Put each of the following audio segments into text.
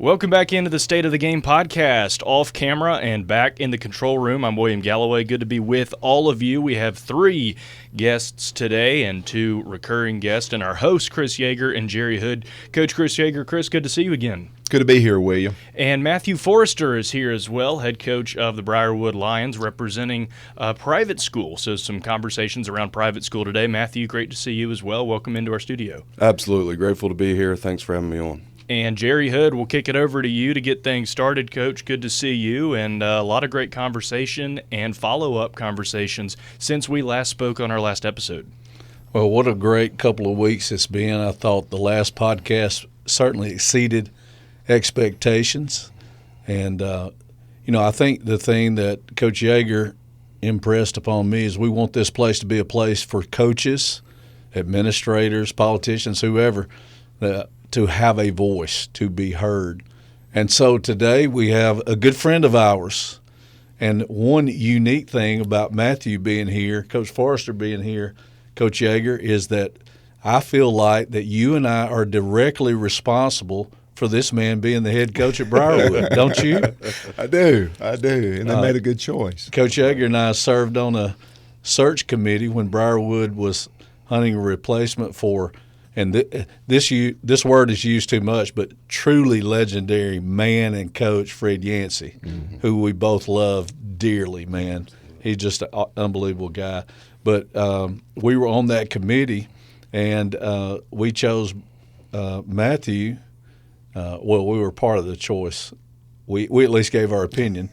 Welcome back into the State of the Game podcast, off camera and back in the control room. I'm William Galloway. Good to be with all of you. We have 3 guests today and 2 recurring guests, and our hosts, Chris Yeager and Jerry Hood. Coach Chris Yeager, Chris, good to see you again. Good to be here, William. And Matthew Forrester is here as well, head coach of the Briarwood Lions, representing a private school. So some conversations around private school today. Matthew, great to see you as well. Welcome into our studio. Absolutely. Grateful to be here. Thanks for having me on. And Jerry Hood, we'll kick it over to you to get things started, Coach. Good to see you, and a lot of great conversation and follow-up conversations since we last spoke on our last episode. Well, what a great couple of weeks it's been. I thought the last podcast certainly exceeded expectations. And, I think the thing that Coach Yeager impressed upon me is we want this place to be a place for coaches, administrators, politicians, whoever, to have a voice, to be heard. And so today we have a good friend of ours. And one unique thing about Matthew being here, Coach Forrester being here, Coach Yeager, is that I feel like that you and I are directly responsible for this man being the head coach at Briarwood, don't you? I do, and they made a good choice. Coach Yeager and I served on a search committee when Briarwood was hunting a replacement for, and this word is used too much, but truly legendary man and coach Fred Yancey, who we both love dearly, man. He's just an unbelievable guy. But we were on that committee, and we chose Matthew. Well, we were part of the choice. We at least gave our opinion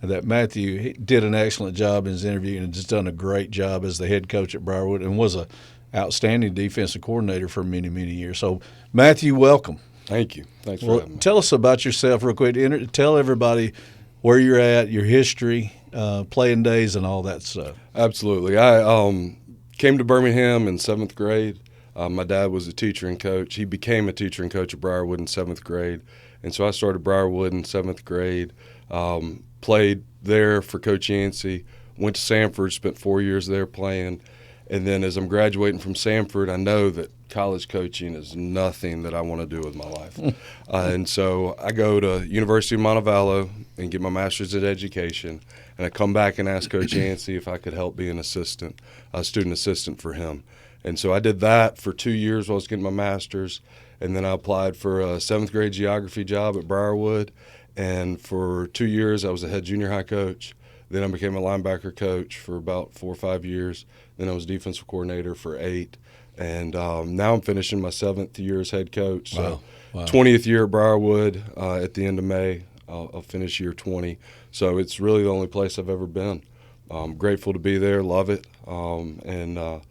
that Matthew did an excellent job in his interview and has done a great job as the head coach at Briarwood and was a outstanding defensive coordinator for many, many years. So, Matthew, welcome. Thank you. Thanks for having me. Tell us about yourself real quick. Tell everybody where you're at, your history, playing days, and all that stuff. Absolutely. I came to Birmingham in 7th grade. My dad was a teacher and coach. He became a teacher and coach at Briarwood in 7th grade. And so I started Briarwood in 7th grade, played there for Coach Yancey, went to Samford, spent 4 years there playing. And then as I'm graduating from Samford, I know that college coaching is nothing that I want to do with my life. And so I go to University of Montevallo and get my master's in education. And I come back and ask Coach Yancey if I could help be a student assistant for him. And so I did that for 2 years while I was getting my master's. And then I applied for a 7th grade geography job at Briarwood. And for 2 years, I was a head junior high coach. Then I became a linebacker coach for about 4 or 5 years. Then I was defensive coordinator for 8. And now I'm finishing my 7th year as head coach. So Wow. 20th year at Briarwood at the end of May. I'll finish year 20. So it's really the only place I've ever been. I'm grateful to be there, love it. I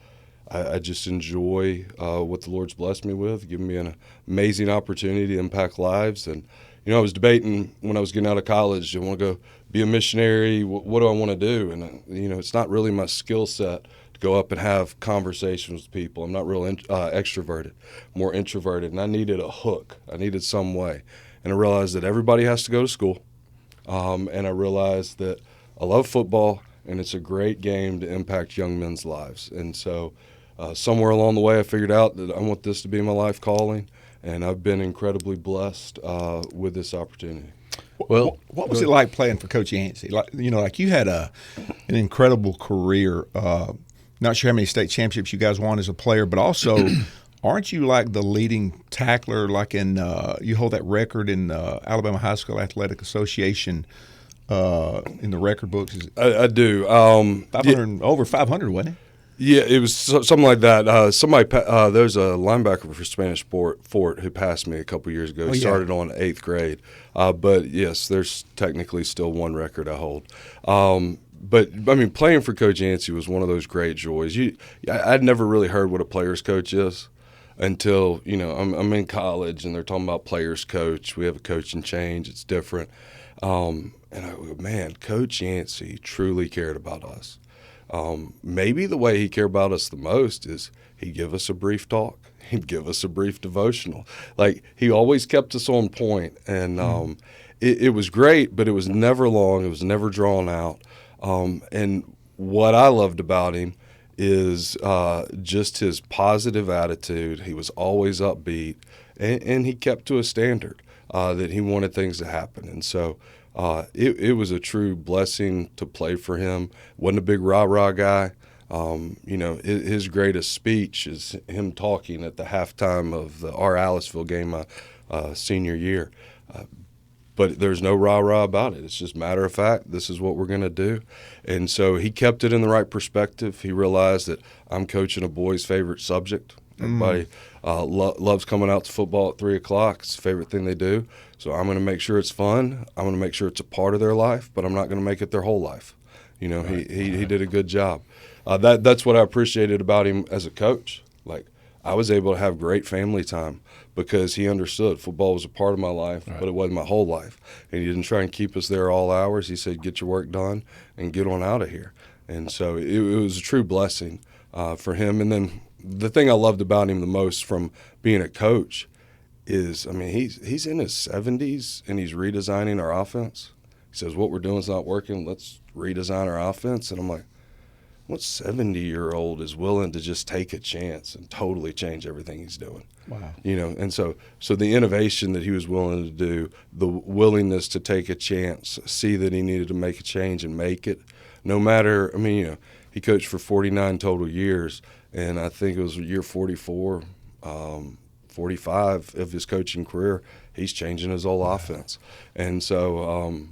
just enjoy what the Lord's blessed me with, giving me an amazing opportunity to impact lives. And, I was debating when I was getting out of college, do I want to go be a missionary? What do I want to do? And, it's not really my skill set to go up and have conversations with people. I'm not real extroverted, more introverted. And I needed a hook. I needed some way. And I realized that everybody has to go to school. And I realized that I love football, and it's a great game to impact young men's lives. And so somewhere along the way I figured out that I want this to be my life calling, and I've been incredibly blessed with this opportunity. Well, what was it like playing for Coach Yancey? Like you had an incredible career. Not sure how many state championships you guys won as a player, but also aren't you like the leading tackler, like you hold that record in Alabama High School Athletic Association in the record books? I do. 500, over 500, wasn't it? Yeah, it was something like that. There's a linebacker for Spanish Fort who passed me a couple years ago. He started on 8th grade. But, yes, there's technically still one record I hold. But, playing for Coach Yancey was one of those great joys. I'd never really heard what a player's coach is until, I'm in college and they're talking about player's coach. We have a coaching change. It's different. And I go, man, Coach Yancey truly cared about us. Maybe the way he cared about us the most is he'd give us a brief talk. He'd give us a brief devotional. Like, he always kept us on point. And it was great, but it was never long. It was never drawn out. And what I loved about him is just his positive attitude. He was always upbeat, and he kept to a standard. that he wanted things to happen. And so it was a true blessing to play for him. Wasn't a big rah-rah guy. His greatest speech is him talking at the halftime of our Aliceville game my senior year. But there's no rah-rah about it. It's just matter of fact, this is what we're going to do. And so he kept it in the right perspective. He realized that I'm coaching a boy's favorite subject. Everybody loves coming out to football at 3 o'clock. It's the favorite thing they do. So I'm going to make sure it's fun. I'm going to make sure it's a part of their life, but I'm not going to make it their whole life. He did a good job. That's what I appreciated about him as a coach. Like, I was able to have great family time because he understood football was a part of my life, but it wasn't my whole life. And he didn't try and keep us there all hours. He said, get your work done and get on out of here. And so it was a true blessing for him. And then the thing I loved about him the most from being a coach is, I mean, he's in his 70s and he's redesigning our offense. He says, what we're doing is not working. Let's redesign our offense. And I'm like, what 70-year-old is willing to just take a chance and totally change everything he's doing? Wow. And so the innovation that he was willing to do, the willingness to take a chance, see that he needed to make a change and make it, no matter, he coached for 49 total years, and I think it was year 44, 45 of his coaching career, he's changing his whole offense. And so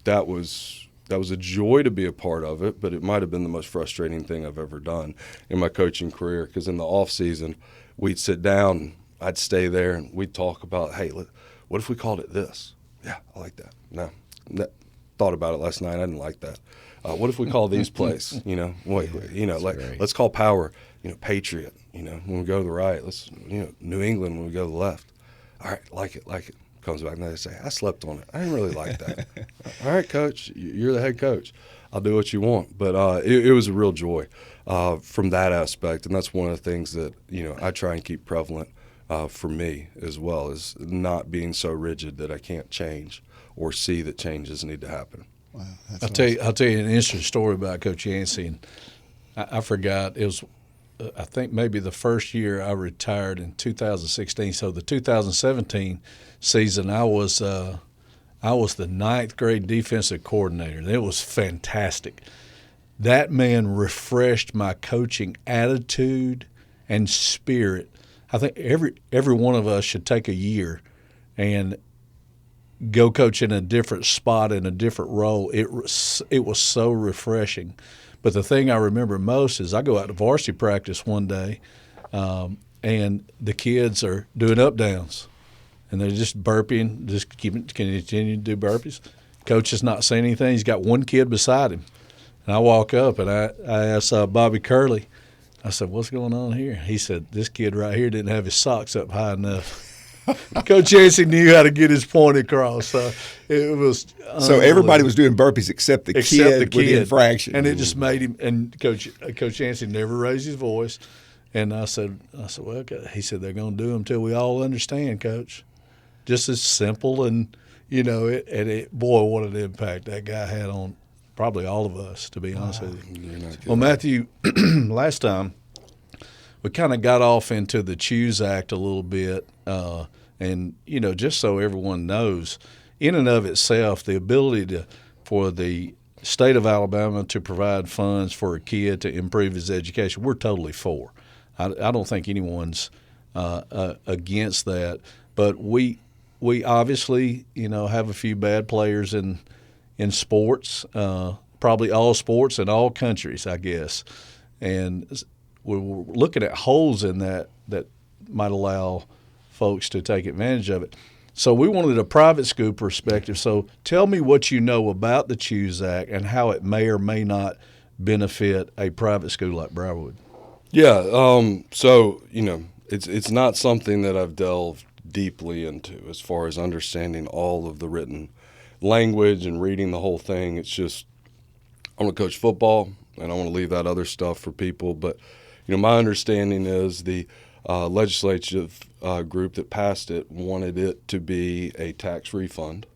that was a joy to be a part of it, but it might have been the most frustrating thing I've ever done in my coaching career, because in the off season, we'd sit down, I'd stay there, and we'd talk about, hey, what if we called it this? Yeah, I like that. No, thought about it last night. I didn't like that. What if we call these plays? Let's call power, Patriot. When we go to the right, let's, New England when we go to the left. All right, like it. Comes back and they say, I slept on it. I didn't really like that. All right, coach, you're the head coach. I'll do what you want. But it was a real joy from that aspect, and that's one of the things that I try and keep prevalent for me as well, is not being so rigid that I can't change or see that changes need to happen. Wow, I'll tell you an interesting story about Coach Yancey. And I forgot, it was I think maybe the first year I retired in 2016. So the 2017 season, I was the 9th grade defensive coordinator. And it was fantastic. That man refreshed my coaching attitude and spirit. I think every one of us should take a year and go coach in a different spot in a different role. It was so refreshing. But the thing I remember most is I go out to varsity practice one day, and the kids are doing up downs, and they're just burping, just continue to do burpees. Coach is not saying anything. He's got one kid beside him, and I walk up and I asked Bobby Curley. I said, "What's going on here?" He said, "This kid right here didn't have his socks up high enough." Coach Yancey knew how to get his point across. So it was so everybody was doing burpees except the kid with the infraction, and it just made him. And Coach Yancey never raised his voice. And I said, well, okay. He said, they're going to do them till we all understand, Coach. Just as simple, and boy, what an impact that guy had on probably all of us, to be honest with you. Well, Matthew, last time we kind of got off into the Choose Act a little bit. And, just so everyone knows, in and of itself, the ability for the state of Alabama to provide funds for a kid to improve his education, we're totally for. I don't think anyone's against that. But we obviously, have a few bad players in sports, probably all sports in all countries, I guess. And we're looking at holes in that might allow folks to take advantage of it. So we wanted a private school perspective. So tell me what you know about the Choose Act and how it may or may not benefit a private school like Briarwood. Yeah, so, it's not something that I've delved deeply into as far as understanding all of the written language and reading the whole thing. It's just, I want to coach football, and I want to leave that other stuff for people. But, my understanding is the legislative group that passed it wanted it to be a tax refund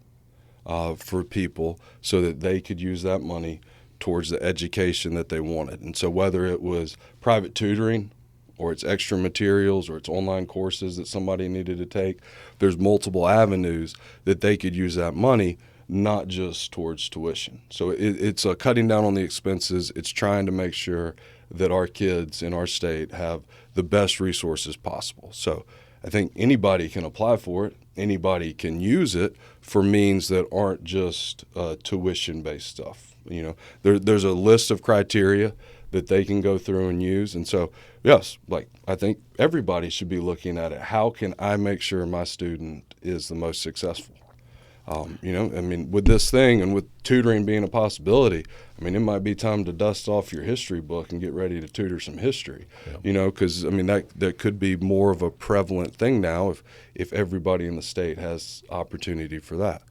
for people so that they could use that money towards the education that they wanted. And so whether it was private tutoring or it's extra materials, or it's online courses that somebody needed to take. There's multiple avenues that they could use that money, not just towards tuition. So it's a cutting down on the expenses. It's trying to make sure that our kids in our state have the best resources possible. So I think anybody can apply for it. Anybody can use it for means that aren't just tuition-based stuff. You know, there's a list of criteria that they can go through and use. And so, yes, like I think everybody should be looking at it. How can I make sure my student is the most successful? You know, I mean, with this thing and with tutoring being a possibility, I mean, it might be time to dust off your history book and get ready to tutor some history, you know, because, I mean, that could be more of a prevalent thing now if everybody in the state has opportunity for that.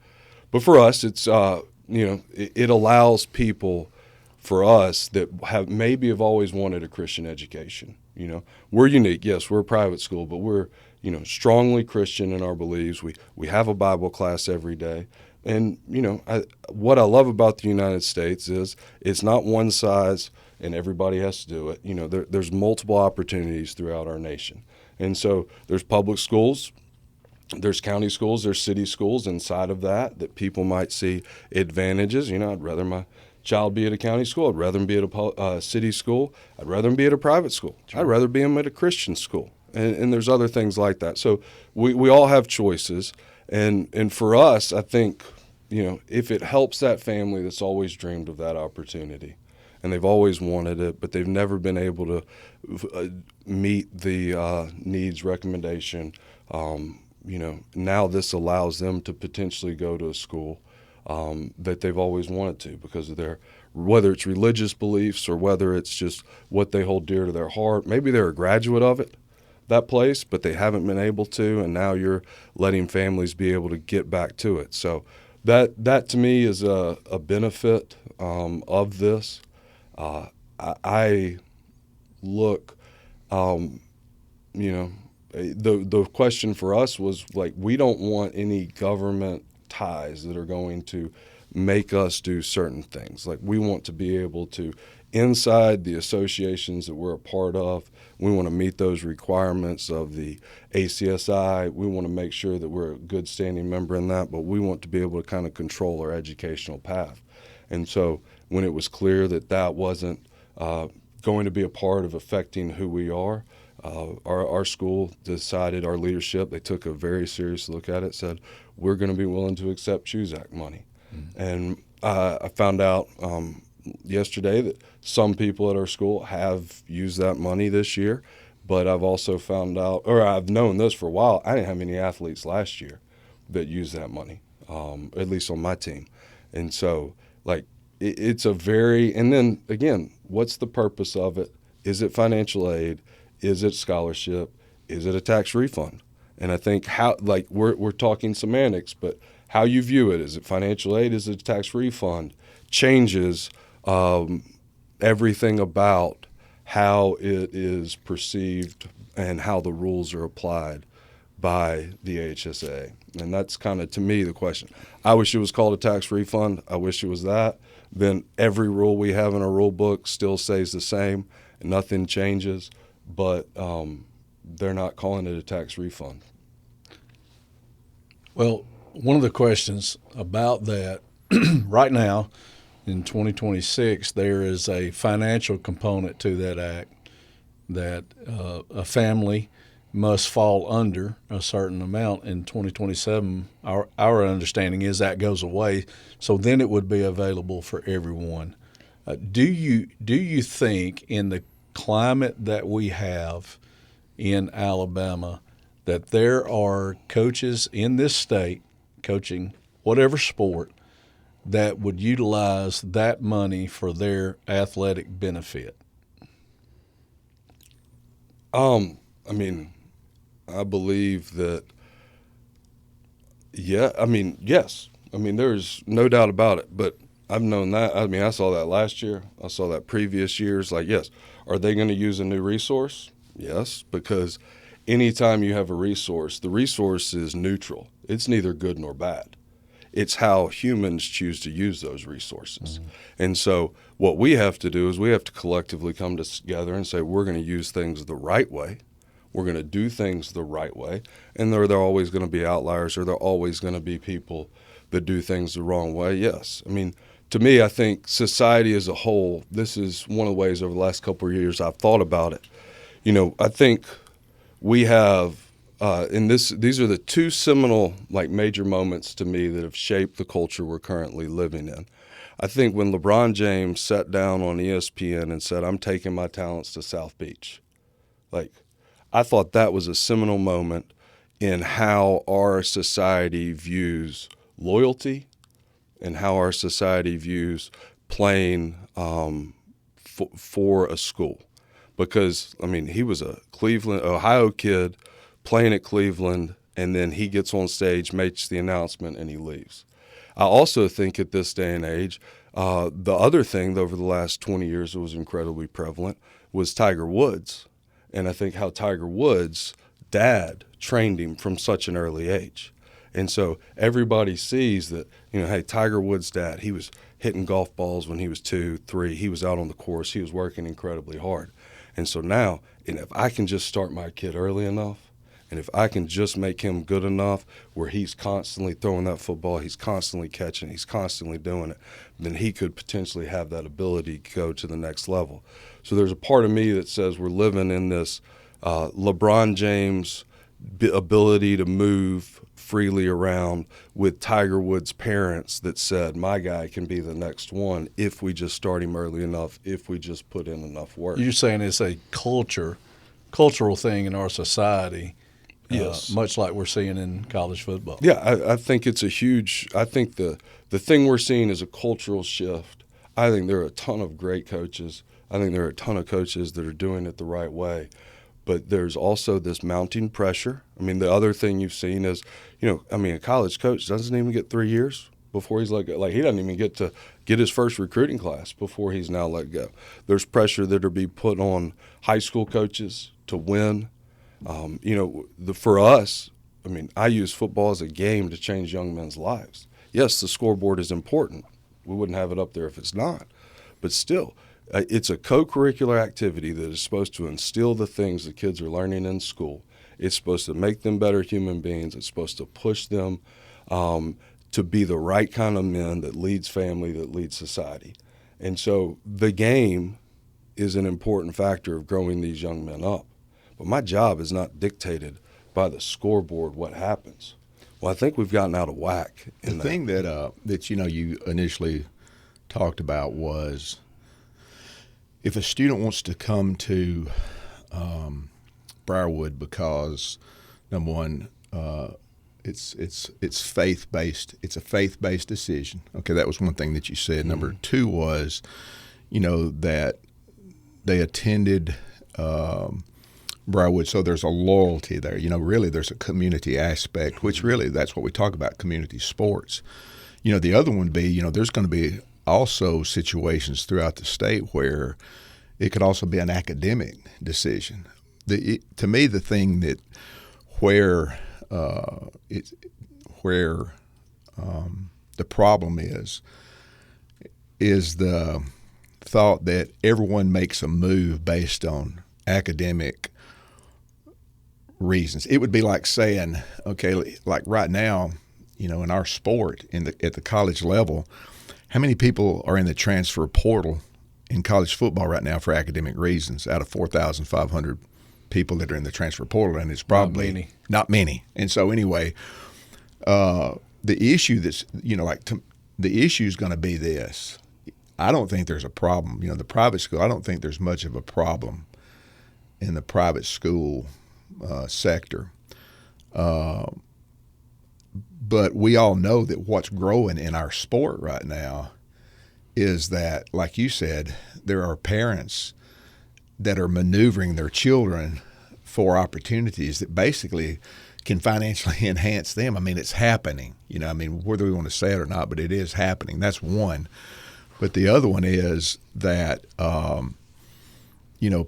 But for us, it's, you know, it allows people for us that have always wanted a Christian education. You know, we're unique. Yes, we're a private school, but we're, you know, strongly Christian in our beliefs. We have a Bible class every day. And, you know, what I love about the United States is it's not one size and everybody has to do it. You know, there's multiple opportunities throughout our nation. And so there's public schools, there's county schools, there's city schools inside of that people might see advantages. You know, I'd rather my child be at a county school. I'd rather them be at a city school. I'd rather them be at a private school. Sure. I'd rather be them at a Christian school. And there's other things like that. So we all have choices. And for us, I think, you know, if it helps that family that's always dreamed of that opportunity and they've always wanted it, but they've never been able to meet the needs recommendation, you know, now this allows them to potentially go to a school that they've always wanted to because of their, whether it's religious beliefs or whether it's just what they hold dear to their heart. Maybe they're a graduate of that place, but they haven't been able to, and now you're letting families be able to get back to it. So that to me is a benefit of this. I look, you know, the question for us was like, we don't want any government ties that are going to make us do certain things. Like we want to be able to, inside the associations that we're a part of, we want to meet those requirements of the AHSAA. We want to make sure that we're a good standing member in that, but we want to be able to kind of control our educational path. And so when it was clear that that wasn't going to be a part of affecting who we are, our school decided, our leadership, they took a very serious look at it, said, we're going to be willing to accept CHOOSE Act money. Mm-hmm. And I found out yesterday that some people at our school have used that money this year, but I've also found out, or I've known this for a while, I didn't have any athletes last year that used that money, at least on my team. And so, like, it's a very, and then again, what's the purpose of it? Is it financial aid? Is it scholarship? Is it a tax refund? And I think how, like, we're talking semantics, but how you view it, is it financial aid? Is it a tax refund? Changes everything about how it is perceived and how the rules are applied by the AHSAA. And that's kind of, to me, the question. I wish it was called a tax refund. I wish it was that. Then every rule we have in our rule book still stays the same and nothing changes, but they're not calling it a tax refund. Well, one of the questions about that right now, in 2026, there is a financial component to that act that a family must fall under a certain amount. In 2027, our understanding is that goes away, so then it would be available for everyone. Do you think, in the climate that we have in Alabama, that there are coaches in this state coaching whatever sport that would utilize that money for their athletic benefit? I mean, I believe that, yes. I mean, there's no doubt about it, but I've known that. I mean, I saw that last year. I saw that previous years. Like, yes, are they going to use a new resource? Yes, because anytime you have a resource, the resource is neutral. It's neither good nor bad. It's how humans choose to use those resources. And so what we have to do is we have to collectively come together and say we're going to use things the right way. We're going to do things the right way. And there are always going to be outliers, or there are always going to be people that do things the wrong way. Yes. I mean, to me, I think society as a whole, this is one of the ways over the last couple of years I've thought about it. You know, I think we have these are the two seminal, like, major moments to me that have shaped the culture we're currently living in. I think when LeBron James sat down on ESPN and said, "I'm taking my talents to South Beach," like, I thought that was a seminal moment in how our society views loyalty and how our society views playing for a school. Because, I mean, he was a Ohio kid playing at Cleveland, and then he gets on stage, makes the announcement, and he leaves. I also think at this day and age, the other thing over the last 20 years that was incredibly prevalent was Tiger Woods. And I think how Tiger Woods' dad trained him from such an early age. And so everybody sees that, you know, hey, Tiger Woods' dad, he was hitting golf balls when he was 2, 3. He was out on the course. He was working incredibly hard. And so now, and if I can just start my kid early enough, and if I can just make him good enough where he's constantly throwing that football, he's constantly catching, he's constantly doing it, then he could potentially have that ability to go to the next level. So there's a part of me that says we're living in this LeBron James ability to move freely around with Tiger Woods' parents that said, my guy can be the next one if we just start him early enough, if we just put in enough work. You're saying it's a cultural thing in our society. Yes. Much like we're seeing in college football. Yeah, I think it's I think the thing we're seeing is a cultural shift. I think there are a ton of great coaches. I think there are a ton of coaches that are doing it the right way. But there's also this mounting pressure. I mean, the other thing you've seen is, you know, I mean, a college coach doesn't even get 3 years before he's let go. Like, he doesn't even get to get his first recruiting class before he's now let go. There's pressure that'll be put on high school coaches to win. You know, for us, I mean, I use football as a game to change young men's lives. Yes, the scoreboard is important. We wouldn't have it up there if it's not. But still, it's a co-curricular activity that is supposed to instill the things the kids are learning in school. It's supposed to make them better human beings. It's supposed to push them to be the right kind of men that leads family, that leads society. And so the game is an important factor of growing these young men up. But my job is not dictated by the scoreboard what happens. Well, I think we've gotten out of whack. The thing that you know you initially talked about was if a student wants to come to Briarwood because, number one, it's faith-based. It's a faith-based decision. Okay, that was one thing that you said. Number two was, you know, that they attended Briarwood, so there's a loyalty there. You know, really there's a community aspect, which really that's what we talk about, community sports. You know, the other one would be, you know, there's going to be also situations throughout the state where it could also be an academic decision. To me, the thing that where the problem is the thought that everyone makes a move based on academic reasons. It would be like saying, okay, like right now, you know, in our sport at the college level, how many people are in the transfer portal in college football right now for academic reasons out of 4,500 people that are in the transfer portal? And it's probably not many. And so anyway, the issue that's, you know, the issue is going to be this. I don't think there's a problem. You know, the private school, I don't think there's much of a problem in the private school sector. But we all know that what's growing in our sport right now is that, like you said, there are parents that are maneuvering their children for opportunities that basically can financially enhance them. I mean, it's happening. You know, I mean, whether we want to say it or not, but it is happening. That's one. But the other one is that,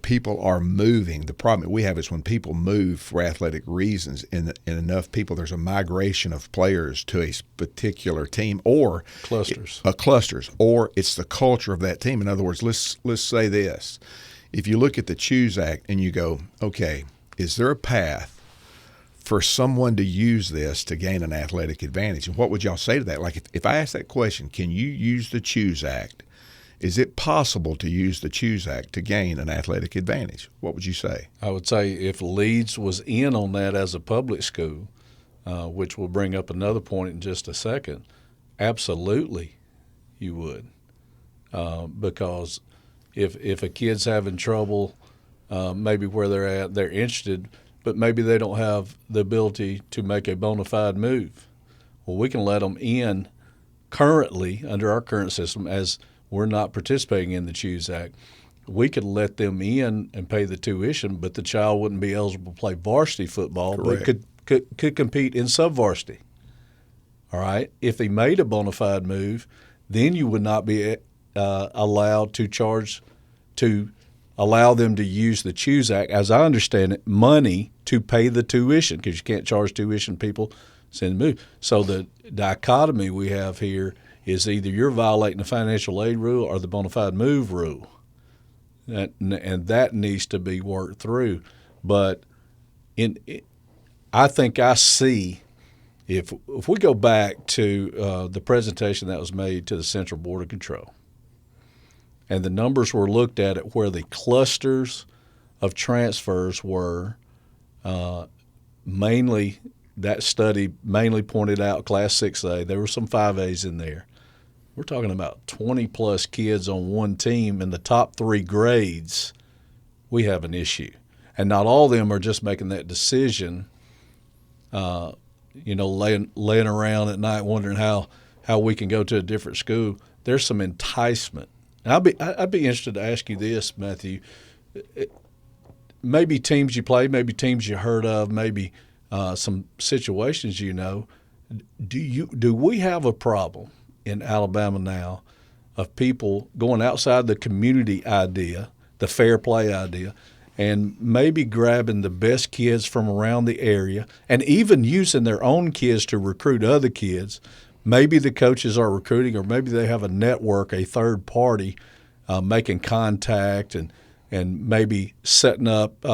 people are moving. The problem we have is when people move for athletic reasons, and enough people, there's a migration of players to a particular team or Clusters. Clusters, or it's the culture of that team. In other words, let's say this. If you look at the Choose Act and you go, okay, is there a path for someone to use this to gain an athletic advantage? And what would y'all say to that? Like if I ask that question, can you use the Choose Act? Is it possible to use the Choose Act to gain an athletic advantage? What would you say? I would say if Leeds was in on that as a public school, which we'll bring up another point in just a second, absolutely you would. Because if a kid's having trouble maybe where they're at, they're interested, but maybe they don't have the ability to make a bona fide move. Well, we can let them in currently under our current system as we're not participating in the Choose Act. We could let them in and pay the tuition, but the child wouldn't be eligible to play varsity football, Correct. but could compete in sub-varsity. All right? If they made a bona fide move, then you would not be allowed to allow them to use the Choose Act, as I understand it, money to pay the tuition, because you can't charge tuition people send move. So the dichotomy we have here is either you're violating the financial aid rule or the bona fide move rule. And that needs to be worked through. But I think I see, if we go back to the presentation that was made to the Central Board of Control, and the numbers were looked at where the clusters of transfers were, mainly that study mainly pointed out Class 6A. There were some 5As in there. We're talking about 20-plus kids on one team in the top 3 grades. We have an issue. And not all of them are just making that decision, laying around at night wondering how we can go to a different school. There's some enticement. And I'd be interested to ask you this, Matthew. Maybe teams you play, maybe teams you heard of, maybe some situations you know. Do we have a problem in Alabama now of people going outside the community idea, the fair play idea, and maybe grabbing the best kids from around the area and even using their own kids to recruit other kids? Maybe the coaches are recruiting, or maybe they have a network, a third party, making contact and maybe setting up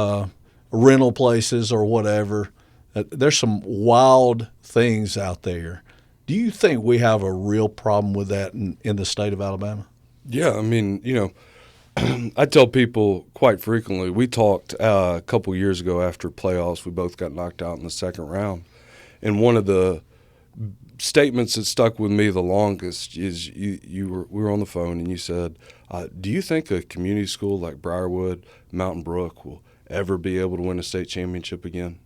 rental places or whatever. There's some wild things out there. Do you think we have a real problem with that in the state of Alabama? Yeah, I mean, I tell people quite frequently, we talked a couple years ago after playoffs. We both got knocked out in the second round. And one of the statements that stuck with me the longest is we were on the phone and you said, do you think a community school like Briarwood, Mountain Brook will ever be able to win a state championship again?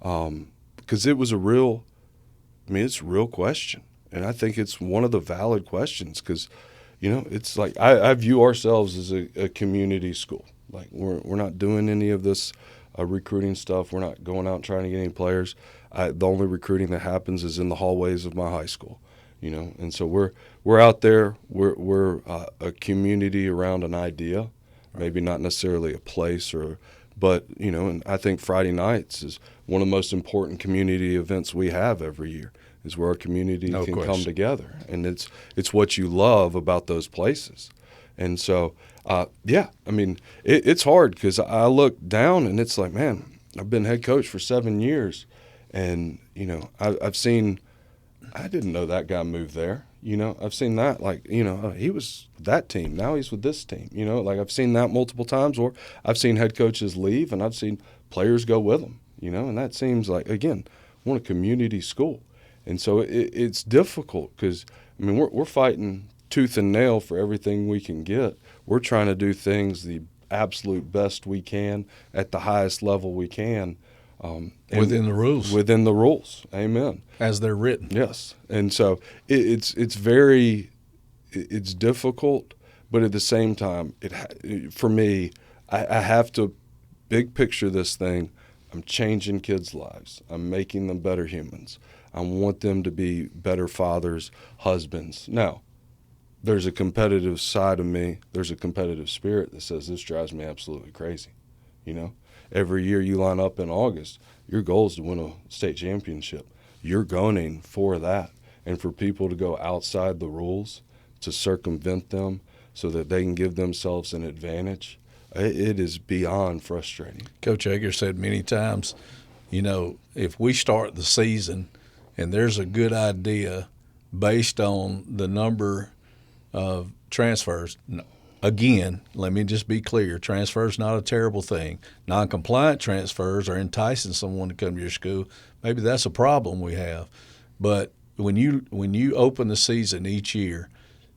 Because it was it's a real question. And I think it's one of the valid questions because, it's like I view ourselves as a community school. Like we're not doing any of this recruiting stuff. We're not going out and trying to get any players. The only recruiting that happens is in the hallways of my high school, And so we're out there. We're a community around an idea, maybe not necessarily a place but and I think Friday nights is one of the most important community events we have every year. Is where our community can come together, and it's what you love about those places. And so, it's hard because I look down and it's like, man, I've been head coach for 7 years, and I've seen. I didn't know that guy moved there. I've seen that. Like, he was that team. Now he's with this team. Like I've seen that multiple times, or I've seen head coaches leave, and I've seen players go with them. And that seems like, again, we're a community school. And so it's difficult because, we're fighting tooth and nail for everything we can get. We're trying to do things the absolute best we can at the highest level we can. Within the rules. Within the rules. Amen. As they're written. Yes. And so it's difficult, but at the same time, for me, I have to big picture this thing. I'm changing kids' lives. I'm making them better humans. I want them to be better fathers, husbands. Now, there's a competitive side of me. There's a competitive spirit that says this drives me absolutely crazy. You know, every year you line up in August, your goal is to win a state championship. You're gunning for that. And for people to go outside the rules, to circumvent them so that they can give themselves an advantage, it is beyond frustrating. Coach Yeager said many times, you know, if we start the season and there's a good idea based on the number of transfers, again, let me just be clear, transfer is not a terrible thing. Non-compliant transfers are enticing someone to come to your school. Maybe that's a problem we have. But when you open the season each year,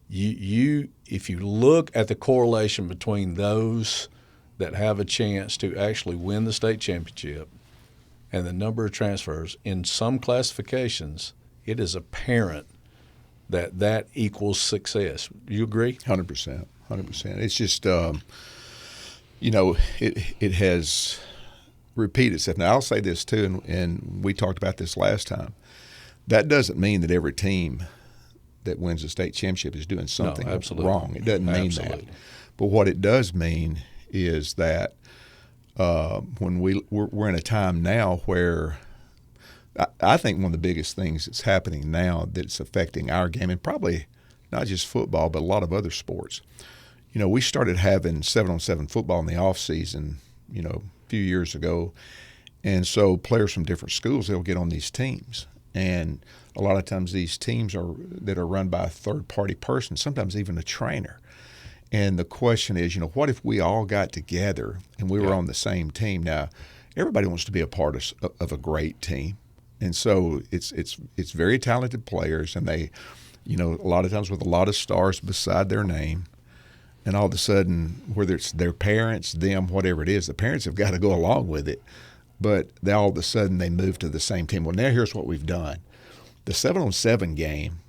you if you look at the correlation between those that have a chance to actually win the state championship and the number of transfers, in some classifications, it is apparent that equals success. You agree? 100%. 100%. It's just, you know, it has repeated itself. Now, I'll say this too, and we talked about this last time. That doesn't mean that every team that wins a state championship is doing something wrong. It doesn't mean that. But what it does mean is that when we're in a time now where I think one of the biggest things that's happening now that's affecting our game, and probably not just football, but a lot of other sports. You know, we started having 7-on-7 football in the off season, you know, a few years ago. And so players from different schools, they'll get on these teams. And a lot of times these teams that are run by a third-party person, sometimes even a trainer. And the question is, you know, what if we all got together and we were on the same team? Now, everybody wants to be a part of a great team. And so it's very talented players, and they, you know, a lot of times with a lot of stars beside their name. And all of a sudden, whether it's their parents, them, whatever it is, the parents have got to go along with it. But all of a sudden they move to the same team. Well, now here's what we've done. The 7-on-7 game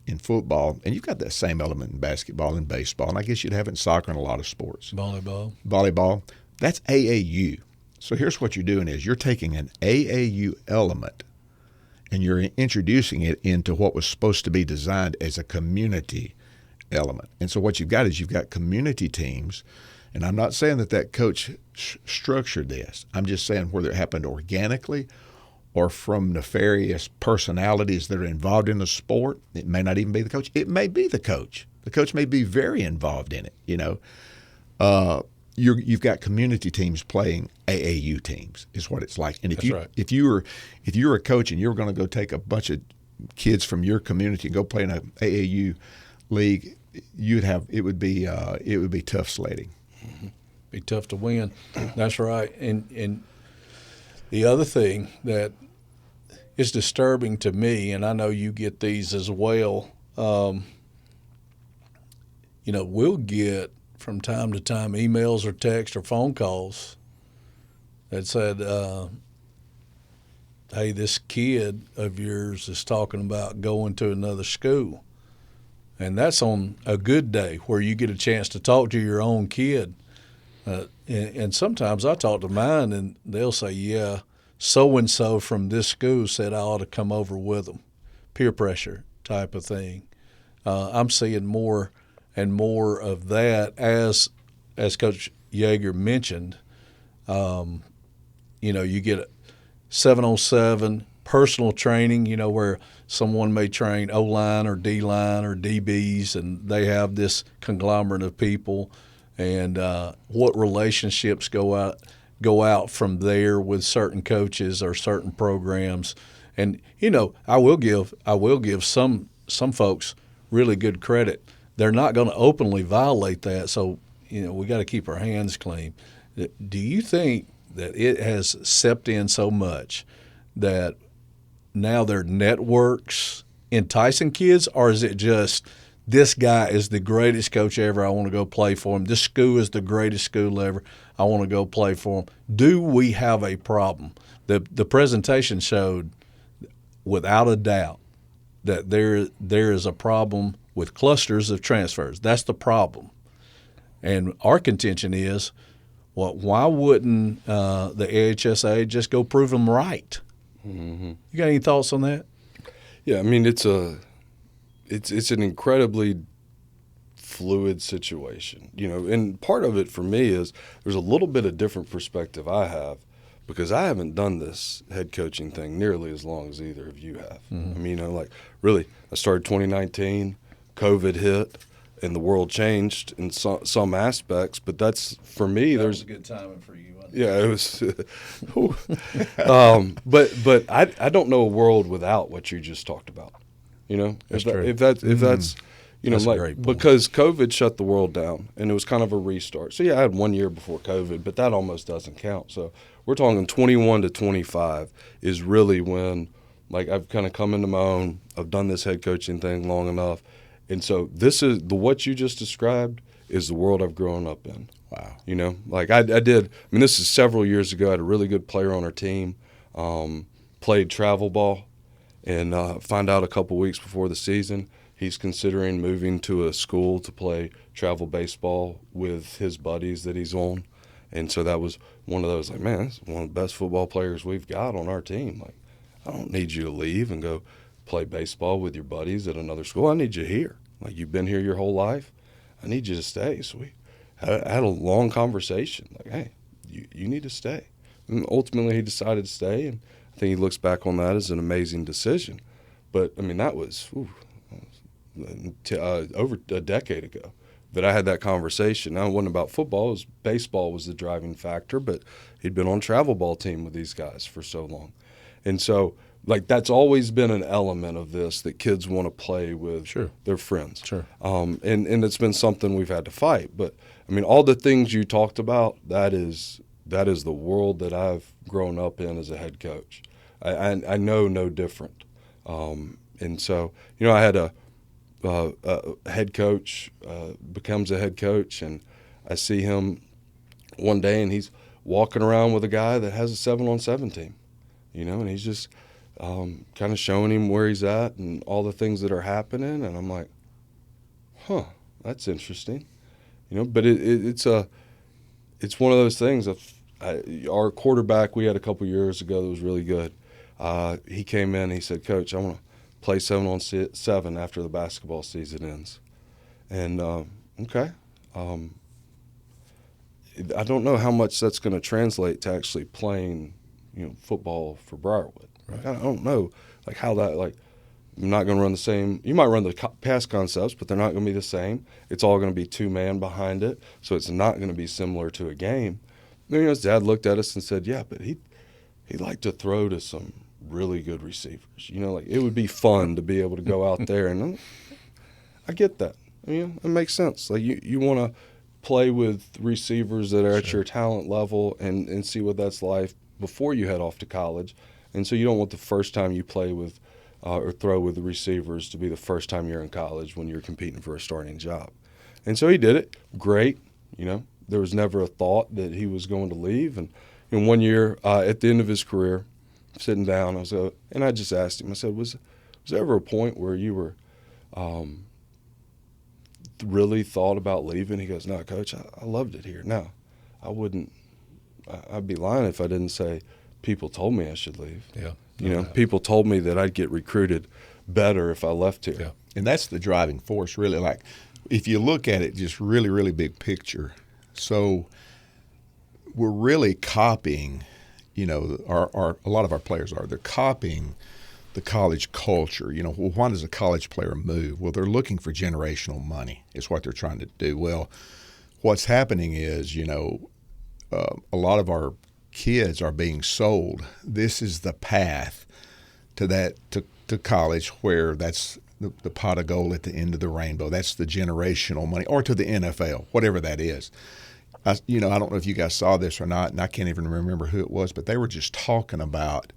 in football, and you've got that same element in basketball and baseball, and I guess you'd have it in soccer and a lot of sports. Volleyball, that's AAU. So here's what you're doing is you're taking an AAU element and you're introducing it into what was supposed to be designed as a community element. And so what you've got is you've got community teams, and I'm not saying that coach structured this. I'm just saying whether it happened organically or from nefarious personalities that are involved in the sport. It may not even be the coach. It may be the coach. The coach may be very involved in it, you know. You've got community teams playing AAU teams is what it's like. And if you were a coach and you were going to go take a bunch of kids from your community and go play in an AAU league, it would be tough sledding. Mm-hmm. Be tough to win. That's right. And the other thing that is disturbing to me, and I know you get these as well, you know, we'll get from time to time emails or text or phone calls that said, hey, this kid of yours is talking about going to another school. And that's on a good day where you get a chance to talk to your own kid. And sometimes I talk to mine, and they'll say, yeah, so-and-so from this school said I ought to come over with them. Peer pressure type of thing. I'm seeing more and more of that as Coach Yeager mentioned. You know, you get 7-on-7 personal training, you know, where someone may train O-line or D-line or DBs, and they have this conglomerate of people, and what relationships go out from there with certain coaches or certain programs. And, you know, I will give some folks really good credit. They're not going to openly violate that, so, you know, we got to keep our hands clean. Do you think that it has seeped in so much that now there are networks enticing kids, or is it just this guy is the greatest coach ever, I want to go play for him, this school is the greatest school ever, I want to go play for him? Do we have a problem? The presentation showed without a doubt that there is a problem with clusters of transfers. That's the problem. And our contention is, well, why wouldn't the AHSAA just go prove them right? Mm-hmm. You got any thoughts on that? Yeah, I mean, it's an incredibly fluid situation, and part of it for me is there's a little bit of different perspective I have because I haven't done this head coaching thing nearly as long as either of you have. I mean, really, I started 2019, COVID hit, and the world changed in some aspects, but that's, for me, That was a good timing for you. Yeah, it was. But I don't know a world without what you just talked about. That's true. If that's That's a great point. because COVID shut the world down and it was kind of a restart. So yeah, I had 1 year before COVID, but that almost doesn't count. So we're talking 21 to 25 is really when I've kind of come into my own. I've done this head coaching thing long enough, and so this is what you just described is the world I've grown up in. Wow. I did. I mean, this is several years ago. I had a really good player on our team, played travel ball, and find out a couple weeks before the season he's considering moving to a school to play travel baseball with his buddies that he's on. And so that was one of those, man, that's one of the best football players we've got on our team. I don't need you to leave and go play baseball with your buddies at another school. I need you here. You've been here your whole life. I need you to stay. So we had a long conversation. Hey, you need to stay. And ultimately he decided to stay, and I think he looks back on that as an amazing decision. But, I mean, that was over a decade ago that I had that conversation. Now, it wasn't about football. It was baseball was the driving factor, but he'd been on travel ball team with these guys for so long. And so, that's always been an element of this, that kids want to play with their friends. Sure. And it's been something we've had to fight. But, I mean, all the things you talked about, that is the world that I've grown up in as a head coach. I know no different. And so, I had a head coach becomes a head coach, and I see him one day, and he's walking around with a guy that has a 7-on-7 team, and he's just kind of showing him where he's at and all the things that are happening. And I'm like, that's interesting, but it's one of those things of our quarterback we had a couple years ago that was really good. He came in and he said, Coach, I want to play 7-on-7 after the basketball season ends. And, okay. I don't know how much that's going to translate to actually playing, football for Briarwood. Right. I don't know, how that, I'm not going to run the same. You might run the pass concepts, but they're not going to be the same. It's all going to be two-man behind it, so it's not going to be similar to a game. And, his dad looked at us and said, yeah, but he'd like to throw to some really good receivers. It would be fun to be able to go out there, and I get that. It makes sense. You want to play with receivers that are at your talent level and see what that's like before you head off to college. And so you don't want the first time you play with or throw with the receivers to be the first time you're in college when you're competing for a starting job. And so he did it. Great. There was never a thought that he was going to leave. And in 1 year, at the end of his career, sitting down, and I just asked him, I said, was there ever a point where you were really thought about leaving? He goes, no, Coach, I loved it here. No, I wouldn't. I'd be lying if I didn't say people told me I should leave. Yeah. People told me that I'd get recruited better if I left here. Yeah. And that's the driving force, really. If you look at it just really, really big picture, so we're really copying, a lot of our players they're copying the college culture. Why does a college player move? Well, they're looking for generational money is what they're trying to do. Well, what's happening is, a lot of our kids are being sold. This is the path to college, where that's the pot of gold at the end of the rainbow. That's the generational money, or to the NFL, whatever that is. I don't know if you guys saw this or not, and I can't even remember who it was, but they were just talking about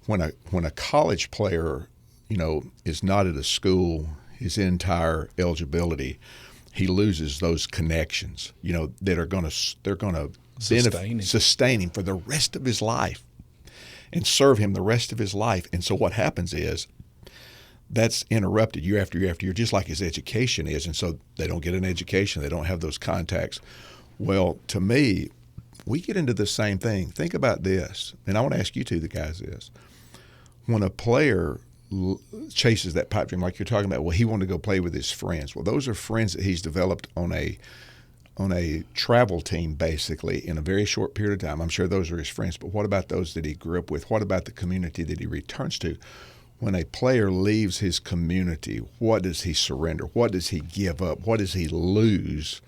when a college player, is not at a school, his entire eligibility, he loses those connections, that are going to sustain him for the rest of his life and serve him the rest of his life. And so what happens is that's interrupted year after year after year, just like his education is. And so they don't get an education. They don't have those contacts. Well, to me, we get into the same thing. Think about this, and I want to ask you two, the guys, this. When a player chases that pipe dream, like you're talking about. Well, he wanted to go play with his friends. Well, those are friends that he's developed on a travel team, basically, in a very short period of time. I'm sure those are his friends, but what about those that he grew up with? What about the community that he returns to? When a player leaves his community, what does he surrender? What does he give up? What does he lose,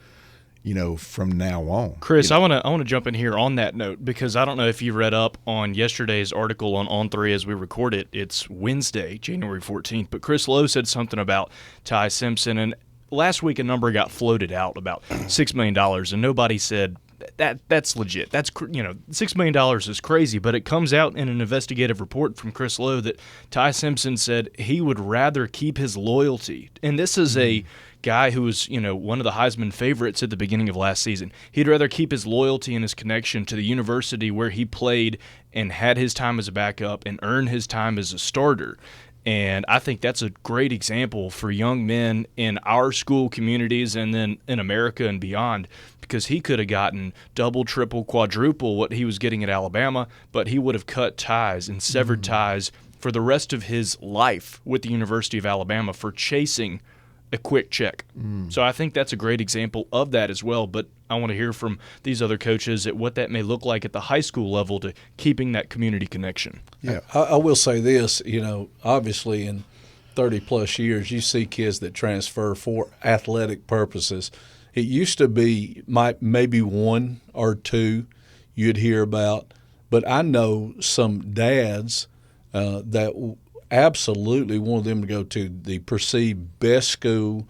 from now on? Chris, I want to jump in here on that note, because I don't know if you read up on yesterday's article on On3 as we record it. It's Wednesday, January 14th, but Chris Lowe said something about Ty Simpson, and last week a number got floated out about $6 million, and nobody said that's legit. That's $6 million is crazy, but it comes out in an investigative report from Chris Lowe that Ty Simpson said he would rather keep his loyalty, and this is a guy who was one of the Heisman favorites at the beginning of last season. He'd rather keep his loyalty and his connection to the university where he played and had his time as a backup and earned his time as a starter. And I think that's a great example for young men in our school communities and then in America and beyond, because he could have gotten double, triple, quadruple what he was getting at Alabama, but he would have cut ties and severed ties for the rest of his life with the University of Alabama for chasing a quick check. So I think that's a great example of that as well, but I want to hear from these other coaches at what that may look like at the high school level to keeping that community connection. Yeah, I will say this, obviously in 30-plus years, you see kids that transfer for athletic purposes. It used to be maybe one or two you'd hear about, but I know some dads that absolutely wanted them to go to the perceived best school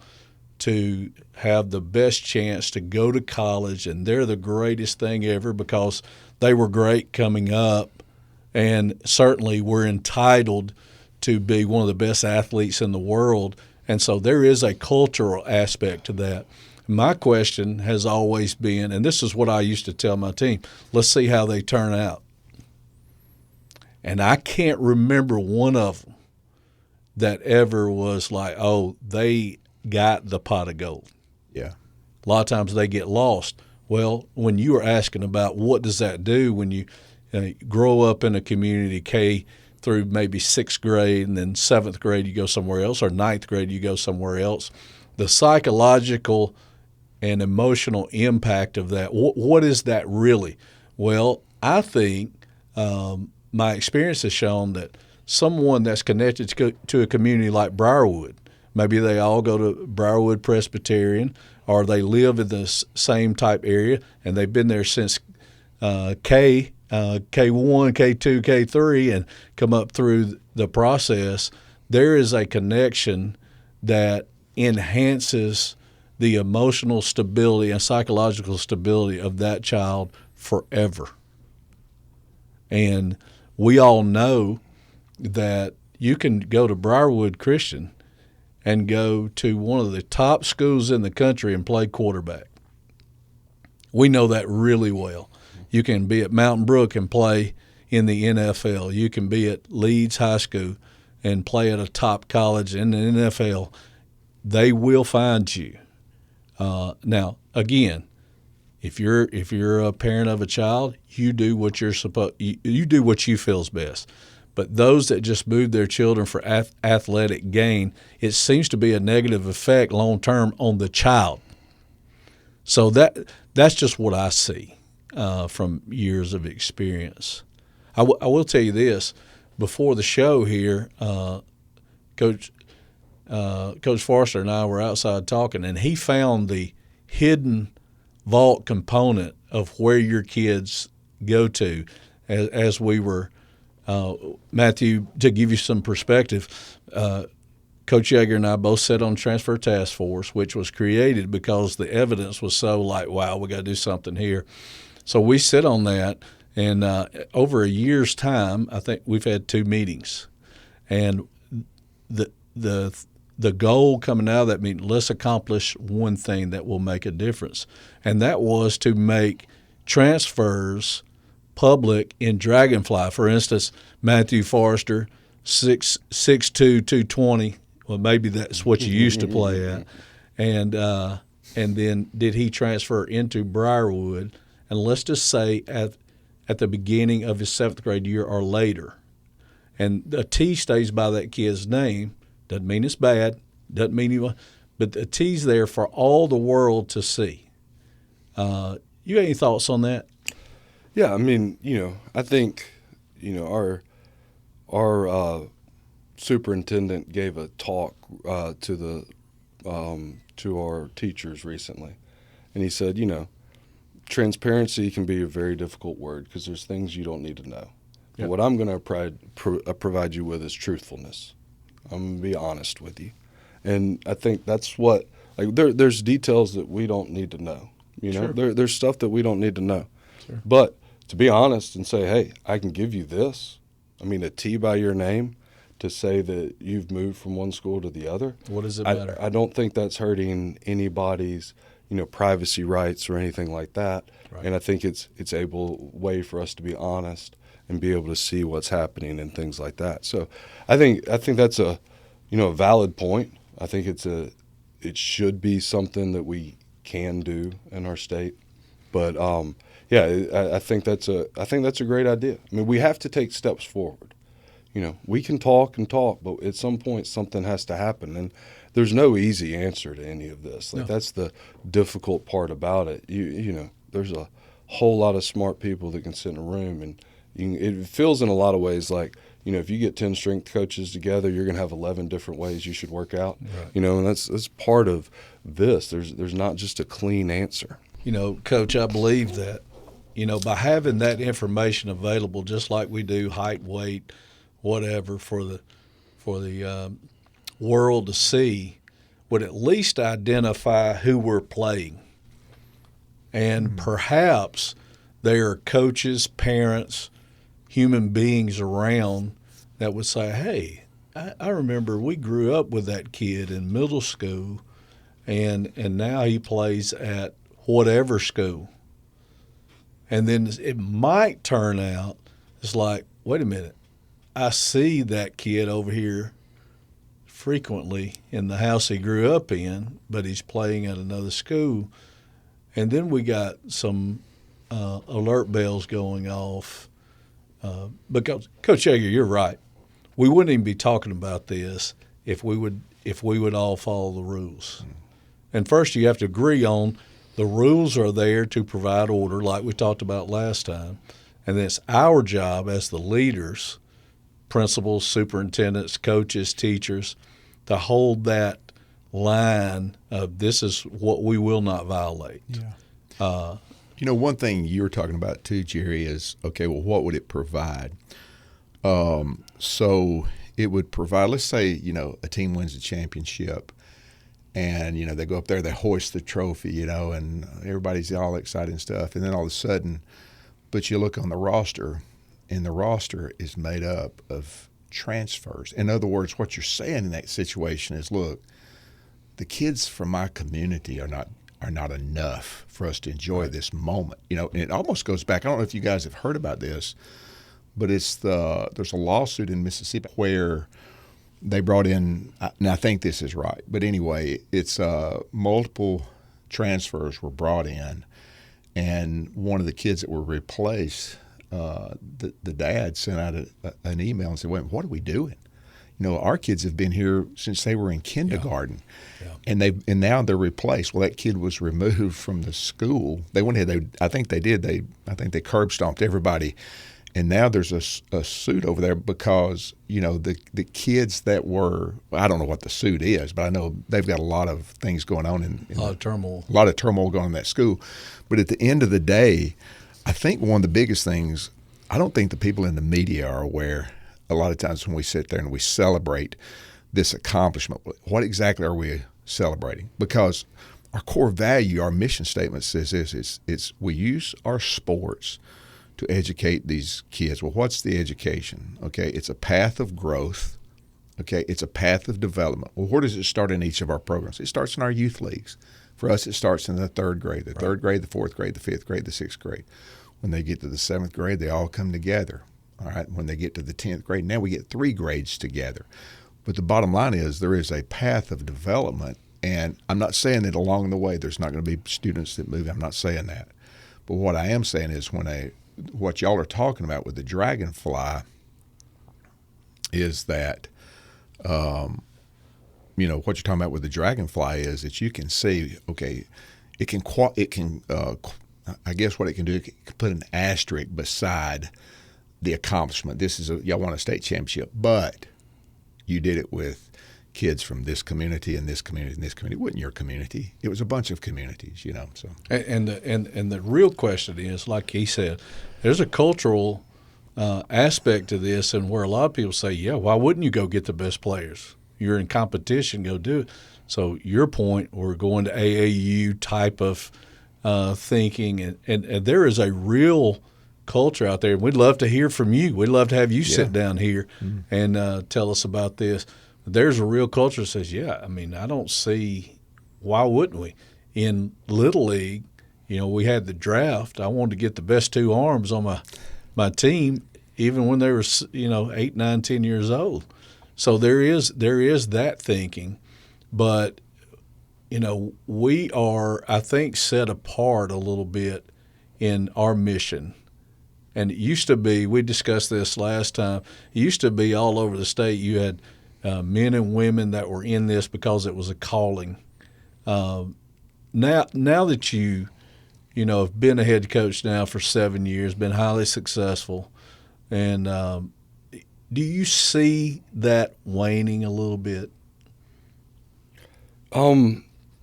to have the best chance to go to college, and they're the greatest thing ever because they were great coming up and certainly were entitled to be one of the best athletes in the world. And so there is a cultural aspect to that. My question has always been, and this is what I used to tell my team, let's see how they turn out. And I can't remember one of them that ever was like, oh, they got the pot of gold. Yeah. A lot of times they get lost. Well, when you were asking about what does that do when you grow up in a community, K through maybe 6th grade, and then 7th grade you go somewhere else, or 9th grade you go somewhere else, the psychological and emotional impact of that, what is that really? Well, I think my experience has shown that someone that's connected to a community like Briarwood, maybe they all go to Briarwood Presbyterian, or they live in the same type area, and they've been there since K1, K2, K3, and come up through the process. There is a connection that enhances the emotional stability and psychological stability of that child forever. And we all know that you can go to Briarwood Christian and go to one of the top schools in the country and play quarterback. We know that really well. You can be at Mountain Brook and play in the NFL. You can be at Leeds High School and play at a top college in the NFL. They will find you. Now, again, if you're a parent of a child, you do what you do what you feel is best. But those that just move their children for athletic gain, it seems to be a negative effect long term on the child. So that's just what I see from years of experience. I will tell you this: before the show here, Coach Forrester and I were outside talking, and he found the hidden vault component of where your kids go to as we were. Matthew, to give you some perspective, Coach Yeager and I both sat on transfer task force, which was created because the evidence was so like, wow, we got to do something here. So we sit on that, and over a year's time, I think we've had 2 meetings, and the goal coming out of that meeting, let's accomplish one thing that will make a difference, and that was to make transfers public in Dragonfly. For instance, Matthew Forrester, 6'2", 220. Well, maybe that's what you used to play at. And then did he transfer into Briarwood? And let's just say at the beginning of his 7th grade year or later. and a T stays by that kid's name. Doesn't mean it's bad. Doesn't mean you. But the T's there for all the world to see. You got any thoughts on that? Yeah, I mean, I think, our superintendent gave a talk to our teachers recently, and he said, transparency can be a very difficult word because there's things you don't need to know. But what I'm going to provide you with is truthfulness. I'm going to be honest with you. And I think that's what, there's details that we don't need to know. Sure. There's stuff that we don't need to know. Sure. But to be honest and say, hey, I can give you this, a T by your name, to say that you've moved from one school to the other. What does it matter? I don't think that's hurting anybody's, privacy rights or anything like that. Right. And I think it's a way for us to be honest and be able to see what's happening and things like that. So I think that's a valid point. I think it should be something that we can do in our state. But I think that's a great idea. We have to take steps forward. We can talk and talk, but at some point something has to happen, and there's no easy answer to any of this. No. That's the difficult part about it. There's a whole lot of smart people that can sit in a room, and it feels in a lot of ways like, if you get 10 strength coaches together, you're going to have 11 different ways you should work out. Right. And that's part of this. There's not just a clean answer. Coach, I believe that, by having that information available, just like we do height, weight, whatever, for the world to see, would at least identify who we're playing. And perhaps there are coaches, parents, human beings around that would say, hey, I remember we grew up with that kid in middle school, and now he plays at whatever school. And then it might turn out, it's like, wait a minute, I see that kid over here frequently in the house he grew up in, but he's playing at another school. And then we got some alert bells going off. But Coach Yeager, you're right. We wouldn't even be talking about this if we would all follow the rules. And first you have to agree on the rules are there to provide order, like we talked about last time. And then it's our job as the leaders, principals, superintendents, coaches, teachers, to hold that line of this is what we will not violate. Yeah. One thing you were talking about too, Jerry, is, okay, well, what would it provide? So it would provide, let's say, a team wins the championship and, they go up there, they hoist the trophy, and everybody's all excited and stuff. And then all of a sudden, but you look on the roster, and the roster is made up of transfers. In other words, what you're saying in that situation is, look, the kids from my community are not enough for us to enjoy this moment. And it almost goes back, I don't know if you guys have heard about this, but there's a lawsuit in Mississippi where they brought in, and I think this is right, but anyway, it's multiple transfers were brought in, and one of the kids that were replaced, the dad sent out an email and said, wait, what are we doing? Our kids have been here since they were in kindergarten, and now they're replaced. Well, that kid was removed from the school. They went ahead. I think they curb stomped everybody, and now there's a suit over there because the kids that were, I don't know what the suit is, but I know they've got a lot of things going on in a lot of turmoil. A lot of turmoil going on in that school. But at the end of the day, I think one of the biggest things, I don't think the people in the media are aware. A lot of times when we sit there and we celebrate this accomplishment, what exactly are we celebrating? Because our core value, our mission statement says this, it's we use our sports to educate these kids. Well, what's the education? Okay, it's a path of growth. Okay, it's a path of development. Well, where does it start in each of our programs? It starts in our youth leagues. For us, it starts in the third grade, the fourth grade, the fifth grade, the sixth grade. When they get to the seventh grade, they all come together. All right. When they get to the 10th grade, now we get 3 grades together. But the bottom line is there is a path of development, and I'm not saying that along the way there's not going to be students that move. I'm not saying that. But what I am saying is what y'all are talking about with the dragonfly, is that, you know, what you're talking about with the dragonfly is that you can see, okay, it can I guess what it can do, it can put an asterisk beside the accomplishment. This is y'all won a state championship, but you did it with kids from this community and this community and this community. It wasn't your community. It was a bunch of communities, you know. So And the real question is, like he said, there's a cultural aspect to this, and where a lot of people say, yeah, why wouldn't you go get the best players? You're in competition, go do it. So your point, we're going to AAU type of thinking, and there is a real culture out there. We'd love to hear from you. We'd love to have you sit down here and tell us about this. There's a real culture that says, yeah, I mean, I don't see why wouldn't we? In Little League, you know, we had the draft. I wanted to get the best two arms on my team, even when they were, you know, 8, 9, 10 years old. So there is that thinking, but you know, we are, I think, set apart a little bit in our mission. And it used to be, we discussed this last time, it used to be all over the state you had men and women that were in this because it was a calling. Now that you know, have been a head coach now for 7 years, been highly successful, and do you see that waning a little bit?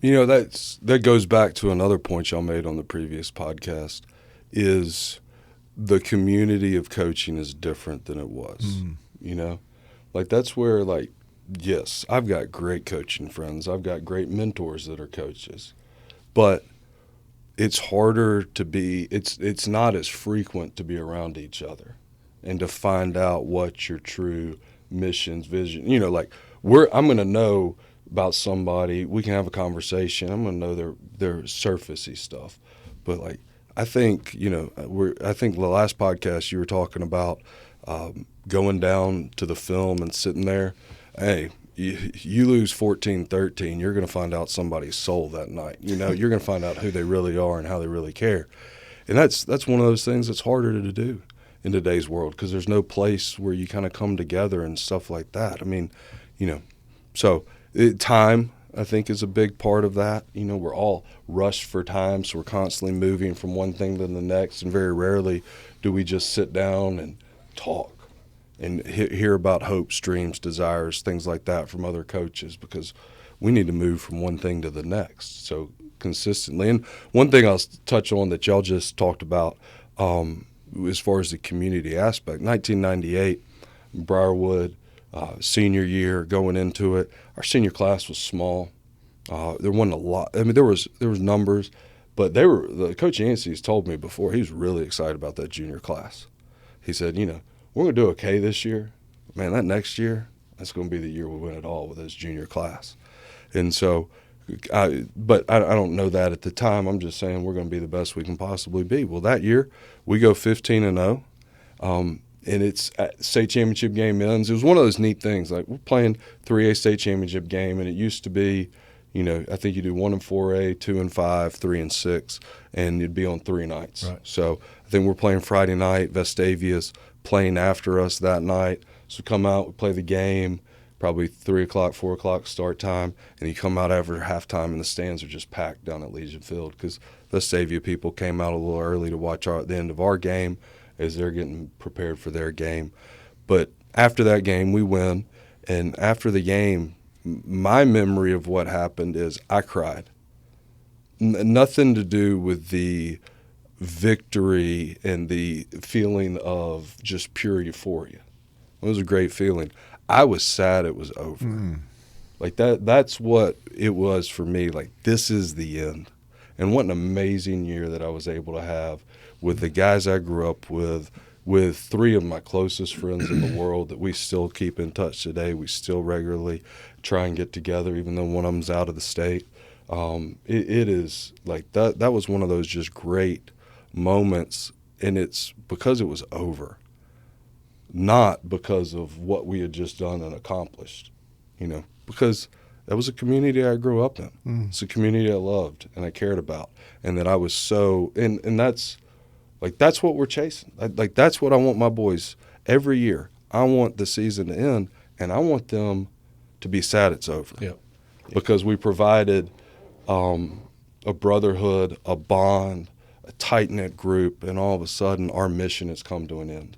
You know, that goes back to another point y'all made on the previous podcast, is the community of coaching is different than it was. You know, like that's where, like, yes, I've got great coaching friends. I've got great mentors that are coaches, but it's harder to be, it's not as frequent to be around each other and to find out what your true missions, vision, you know, like I'm going to know about somebody, we can have a conversation, I'm going to know their surfacey stuff. But like, I think, you know, I think the last podcast you were talking about going down to the film and sitting there, hey, you lose 14-13, you're going to find out somebody's soul that night. You know, you're going to find out who they really are and how they really care. And that's one of those things that's harder to do in today's world, because there's no place where you kind of come together and stuff like that. I mean, you know, so time, I think, is a big part of that. You know, we're all rushed for time, so we're constantly moving from one thing to the next, and very rarely do we just sit down and talk and hear about hopes, dreams, desires, things like that from other coaches, because we need to move from one thing to the next so consistently. And one thing I'll touch on that y'all just talked about, as far as the community aspect, 1998, Briarwood, senior year, going into it, our senior class was small. There wasn't a lot. I mean, there was numbers, but Coach Yancey's told me before, he was really excited about that junior class. He said, you know, we're going to do okay this year. Man, that next year, that's going to be the year we win it all with this junior class. And so, but I don't know that at the time. I'm just saying we're going to be the best we can possibly be. Well, that year, we go 15-0. And it's state championship game ends. It was one of those neat things. Like, we're playing 3A state championship game, and it used to be, you know, I think you do 1 and 4A, 2 and 5, 3 and 6, and you'd be on 3 nights. Right. So I think we're playing Friday night. Vestavia's playing after us that night. So we come out, we play the game, probably 3 o'clock, 4 o'clock start time, and you come out after halftime, and the stands are just packed down at Legion Field, because Vestavia people came out a little early to watch the end of our game as they're getting prepared for their game. But after that game, we win. And after the game, my memory of what happened is I cried. Nothing to do with the victory and the feeling of just pure euphoria. It was a great feeling. I was sad it was over. Like that's what it was for me. Like, this is the end. And what an amazing year that I was able to have with the guys I grew up with 3 of my closest friends in the world that we still keep in touch today. We still regularly try and get together, even though one of them's out of the state. It is like that was one of those just great moments, and it's because it was over, not because of what we had just done and accomplished, you know, because that was a community I grew up in. It's a community I loved and I cared about, and that I was so and that's like, that's what we're chasing. Like, that's what I want my boys every year. I want the season to end, and I want them to be sad it's over. Yep. Because we provided a brotherhood, a bond, a tight-knit group, and all of a sudden our mission has come to an end.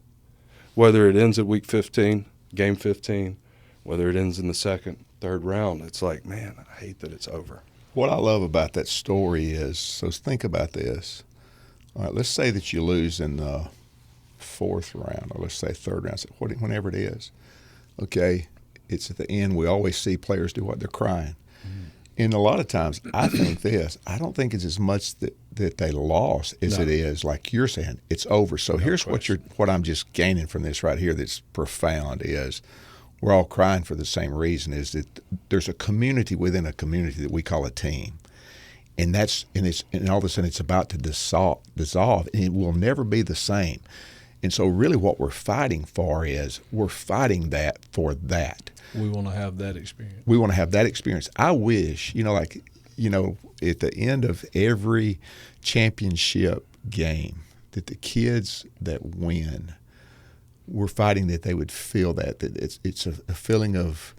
Whether it ends at week 15, game 15, whether it ends in the second, third round, it's like, man, I hate that it's over. What I love about that story is, so think about this. All right, let's say that you lose in the fourth round, or let's say third round, whenever it is. Okay, it's at the end. We always see players do what? They're crying. And a lot of times, I think this, I don't think it's as much that they lost as it is, like you're saying, it's over. So here's what I'm just gaining from this right here that's profound is we're all crying for the same reason, is that there's a community within a community that we call a team. And and all of a sudden it's about to dissolve, and it will never be the same. And so really what we're fighting for is we're fighting that for that. We want to have that experience. We want to have that experience. I wish, at the end of every championship game, that the kids that win, we're fighting that they would feel that it's a feeling of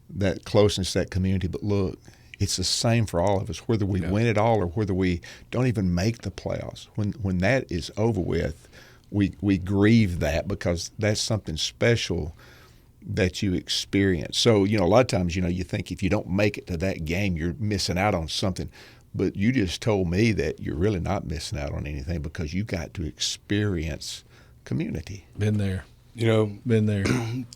that closeness, that community. But look, it's the same for all of us, whether we win it all or whether we don't even make the playoffs. When that is over with, we grieve that, because that's something special that you experience. So, a lot of times, you think if you don't make it to that game, you're missing out on something. But you just told me that you're really not missing out on anything, because you got to experience community. Been there. Been there.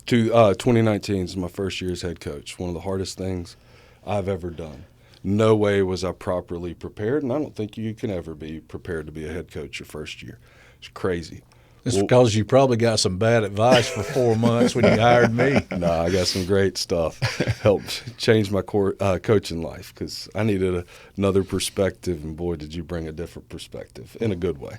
2019 is my first year as head coach. One of the hardest things I've ever done. No way was I properly prepared, and I don't think you can ever be prepared to be a head coach your first year. It's crazy. It's because you probably got some bad advice for 4 months when you hired me. No, I got some great stuff. Helped change my coaching life, because I needed another perspective, and boy, did you bring a different perspective in a good way.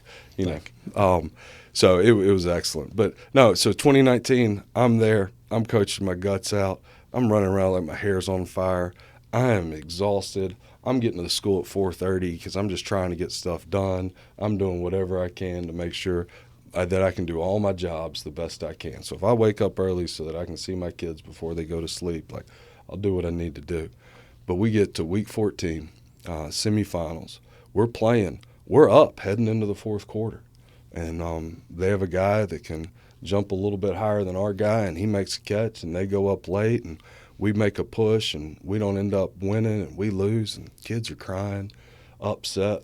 So it was excellent. But no, so 2019, I'm there. I'm coaching my guts out. I'm running around like my hair's on fire. I am exhausted. I'm getting to the school at 4:30 because I'm just trying to get stuff done. I'm doing whatever I can to make sure that I can do all my jobs the best I can. So if I wake up early so that I can see my kids before they go to sleep, I'll do what I need to do. But we get to week 14, semifinals. We're playing. We're up heading into the fourth quarter. And they have a guy that can jump a little bit higher than our guy, and he makes a catch, and they go up late, and we make a push, and we don't end up winning, and we lose, and kids are crying, upset.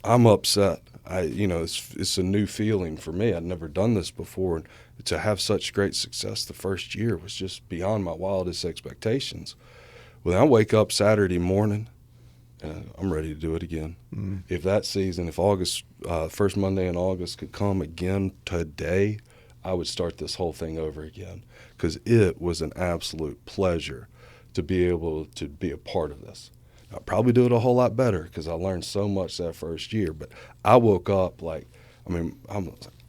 I'm upset. It's a new feeling for me. I'd never done this before, and to have such great success the first year was just beyond my wildest expectations. Well, I wake up Saturday morning, and I'm ready to do it again. If that season, if August, first Monday in August could come again today, I would start this whole thing over again, because it was an absolute pleasure to be able to be a part of this. I'll probably do it a whole lot better, because I learned so much that first year. But I woke up I'm like,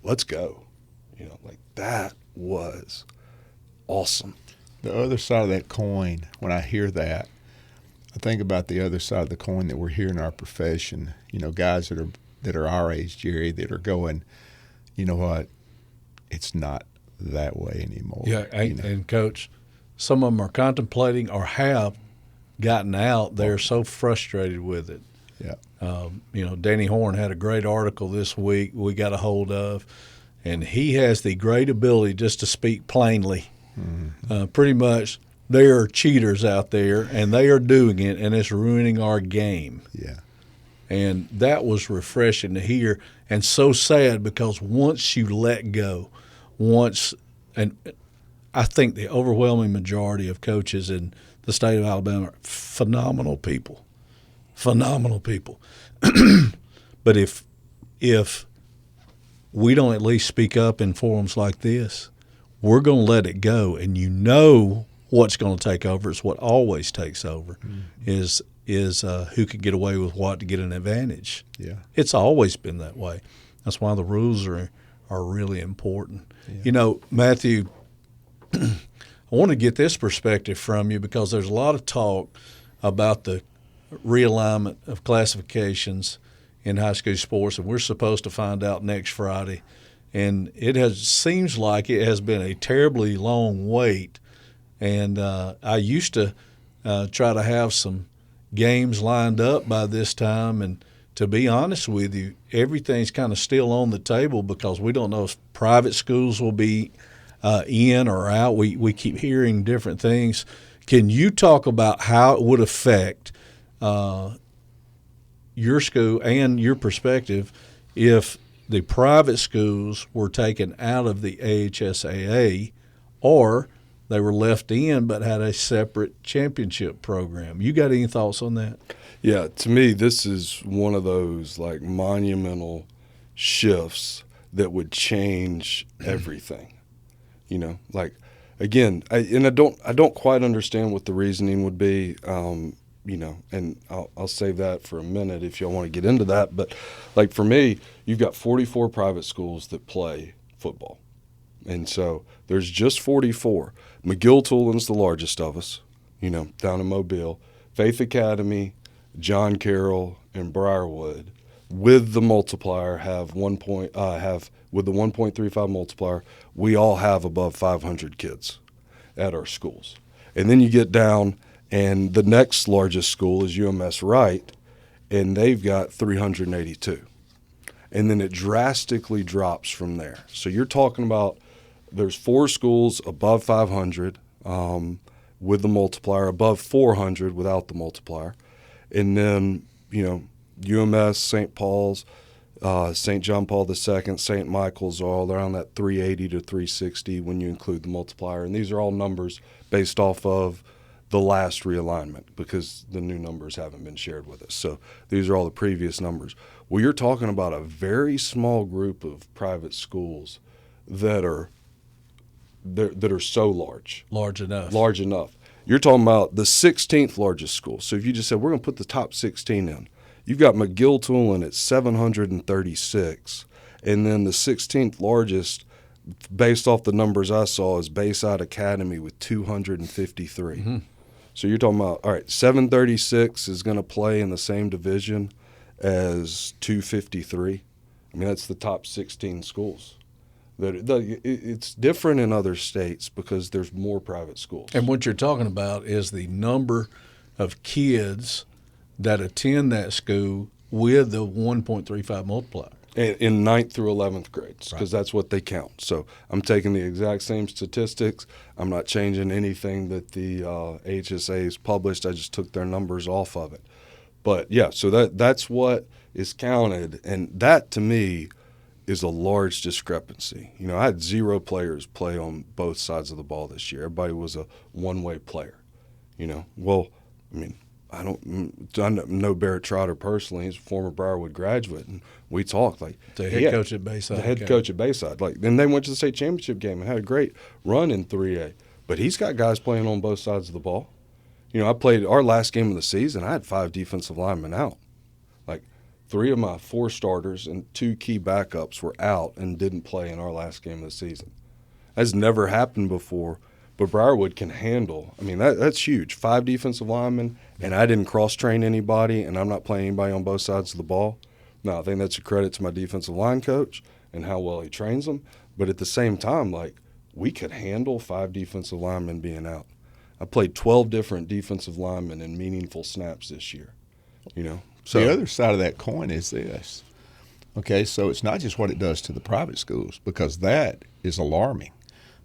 let's go. That was awesome. The other side of that coin, when I hear that, I think about the other side of the coin that we're hearing in our profession. Guys that are our age, Jerry, that are going, you know what, it's not that way anymore. Yeah, and Coach, some of them are contemplating or have gotten out. They're so frustrated with it. Yeah. Danny Horn had a great article this week we got a hold of, and he has the great ability just to speak plainly. Pretty much, there are cheaters out there, and they are doing it, and it's ruining our game. Yeah. And that was refreshing to hear, and so sad, because once you let go, and I think the overwhelming majority of coaches in the state of Alabama are phenomenal people. But if we don't at least speak up in forums like this, we're going to let it go. And what's going to take over is what always takes over, is who can get away with what to get an advantage. Yeah. It's always been that way. That's why the rules are really important. Yeah. Matthew, I want to get this perspective from you, because there's a lot of talk about the realignment of classifications in high school sports, and we're supposed to find out next Friday and seems like it has been a terribly long wait. And I used to try to have some games lined up by this time, and to be honest with you, everything's kind of still on the table because we don't know if private schools will be in or out. We keep hearing different things. Can you talk about how it would affect your school and your perspective if the private schools were taken out of the AHSAA or they were left in but had a separate championship program? You got any thoughts on that? Yeah, to me, this is one of those like monumental shifts that would change everything. You know, like again, I don't quite understand what the reasoning would be. You know, and I'll save that for a minute if y'all want to get into that. But like for me, you've got 44 private schools that play football, and so there's just 44. McGill-Toolin's the largest of us, you know, down in Mobile. Faith Academy, John Carroll, and Briarwood, with the multiplier, with the 1.35 multiplier, we all have above 500 kids at our schools. And then you get down, and the next largest school is UMS Wright, and they've got 382. And then it drastically drops from there. So you're talking about there's 4 schools above 500 with the multiplier, above 400 without the multiplier. And then, you know, UMS, St. Paul's, St. John Paul II, St. Michael's are all around that 380 to 360 when you include the multiplier. And these are all numbers based off of the last realignment because the new numbers haven't been shared with us. So these are all the previous numbers. Well, you're talking about a very small group of private schools that are so large. Large enough. Large enough. You're talking about the 16th largest school. So if you just said we're going to put the top 16 in, you've got McGill-Toolin at 736, and then the 16th largest, based off the numbers I saw, is Bayside Academy with 253. Mm-hmm. So you're talking about, all right, 736 is going to play in the same division as 253. I mean, that's the top 16 schools. It's different in other states because there's more private schools. And what you're talking about is the number of kids that attend that school with the 1.35 multiplier. In 9th through 11th grades, because that's what they count. So I'm taking the exact same statistics. I'm not changing anything that the AHSAA has published. I just took their numbers off of it. But, yeah, so that's what is counted. And that, to me, is a large discrepancy. You know, I had 0 players play on both sides of the ball this year. Everybody was a one-way player, you know. Well, I mean, I know Barrett Trotter personally. He's a former Briarwood graduate, and we talked like the head coach at Bayside. The head coach at Bayside. Like, then they went to the state championship game and had a great run in 3A. But he's got guys playing on both sides of the ball. You know, I played our last game of the season. I had 5 defensive linemen out. Like 3 of my 4 starters and 2 key backups were out and didn't play in our last game of the season. That's never happened before. But Briarwood can handle. I mean, that's huge. 5 defensive linemen, and I didn't cross-train anybody, and I'm not playing anybody on both sides of the ball. No, I think that's a credit to my defensive line coach and how well he trains them. But at the same time, like, we could handle 5 defensive linemen being out. I played 12 different defensive linemen in meaningful snaps this year, you know. So the other side of that coin is this. Okay, so it's not just what it does to the private schools, because that is alarming.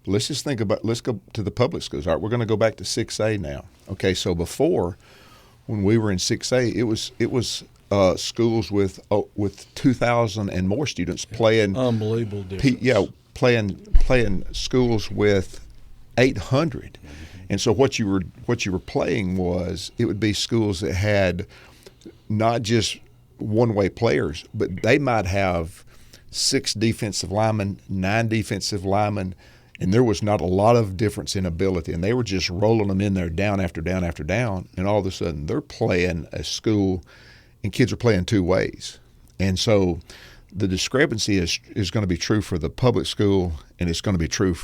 Let's just let's go to the public schools. All right, we're going to go back to 6A now. Okay, so before, when we were in 6A, it was schools with 2,000 and more students playing. Unbelievable difference. Playing schools with 800, and so what you were playing was, it would be schools that had not just one-way players, but they might have 6 defensive linemen, 9 defensive linemen. And there was not a lot of difference in ability, and they were just rolling them in there down after down after down, and all of a sudden they're playing a school, and kids are playing 2 ways. And so the discrepancy is going to be true for the public school, and it's going to be true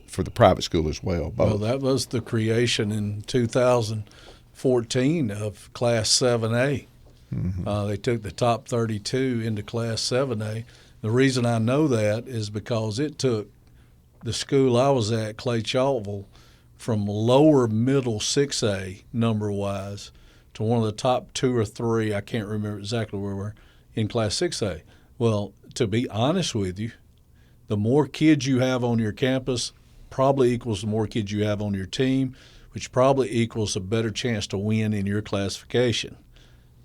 for the private school as well. Both. Well, that was the creation in 2014 of Class 7A. Mm-hmm. They took the top 32 into Class 7A. The reason I know that is because it took the school I was at, Clay Chaltville, from lower middle 6A number-wise to one of the top 2 or 3, I can't remember exactly where we were, in Class 6A. Well, to be honest with you, the more kids you have on your campus probably equals the more kids you have on your team, which probably equals a better chance to win in your classification.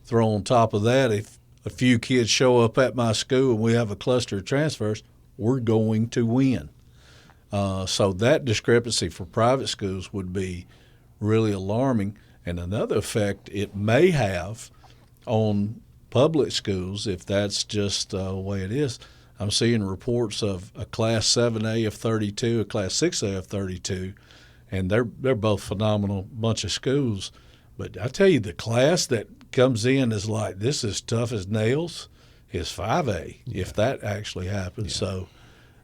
Throw on top of that, if a few kids show up at my school and we have a cluster of transfers, we're going to win. So that discrepancy for private schools would be really alarming. And another effect it may have on public schools, if that's just the way it is, I'm seeing reports of a Class 7A of 32, a Class 6A of 32, and they're both phenomenal bunch of schools. But I tell you, the class that comes in is like, this is tough as nails, is 5A, if that actually happens. So,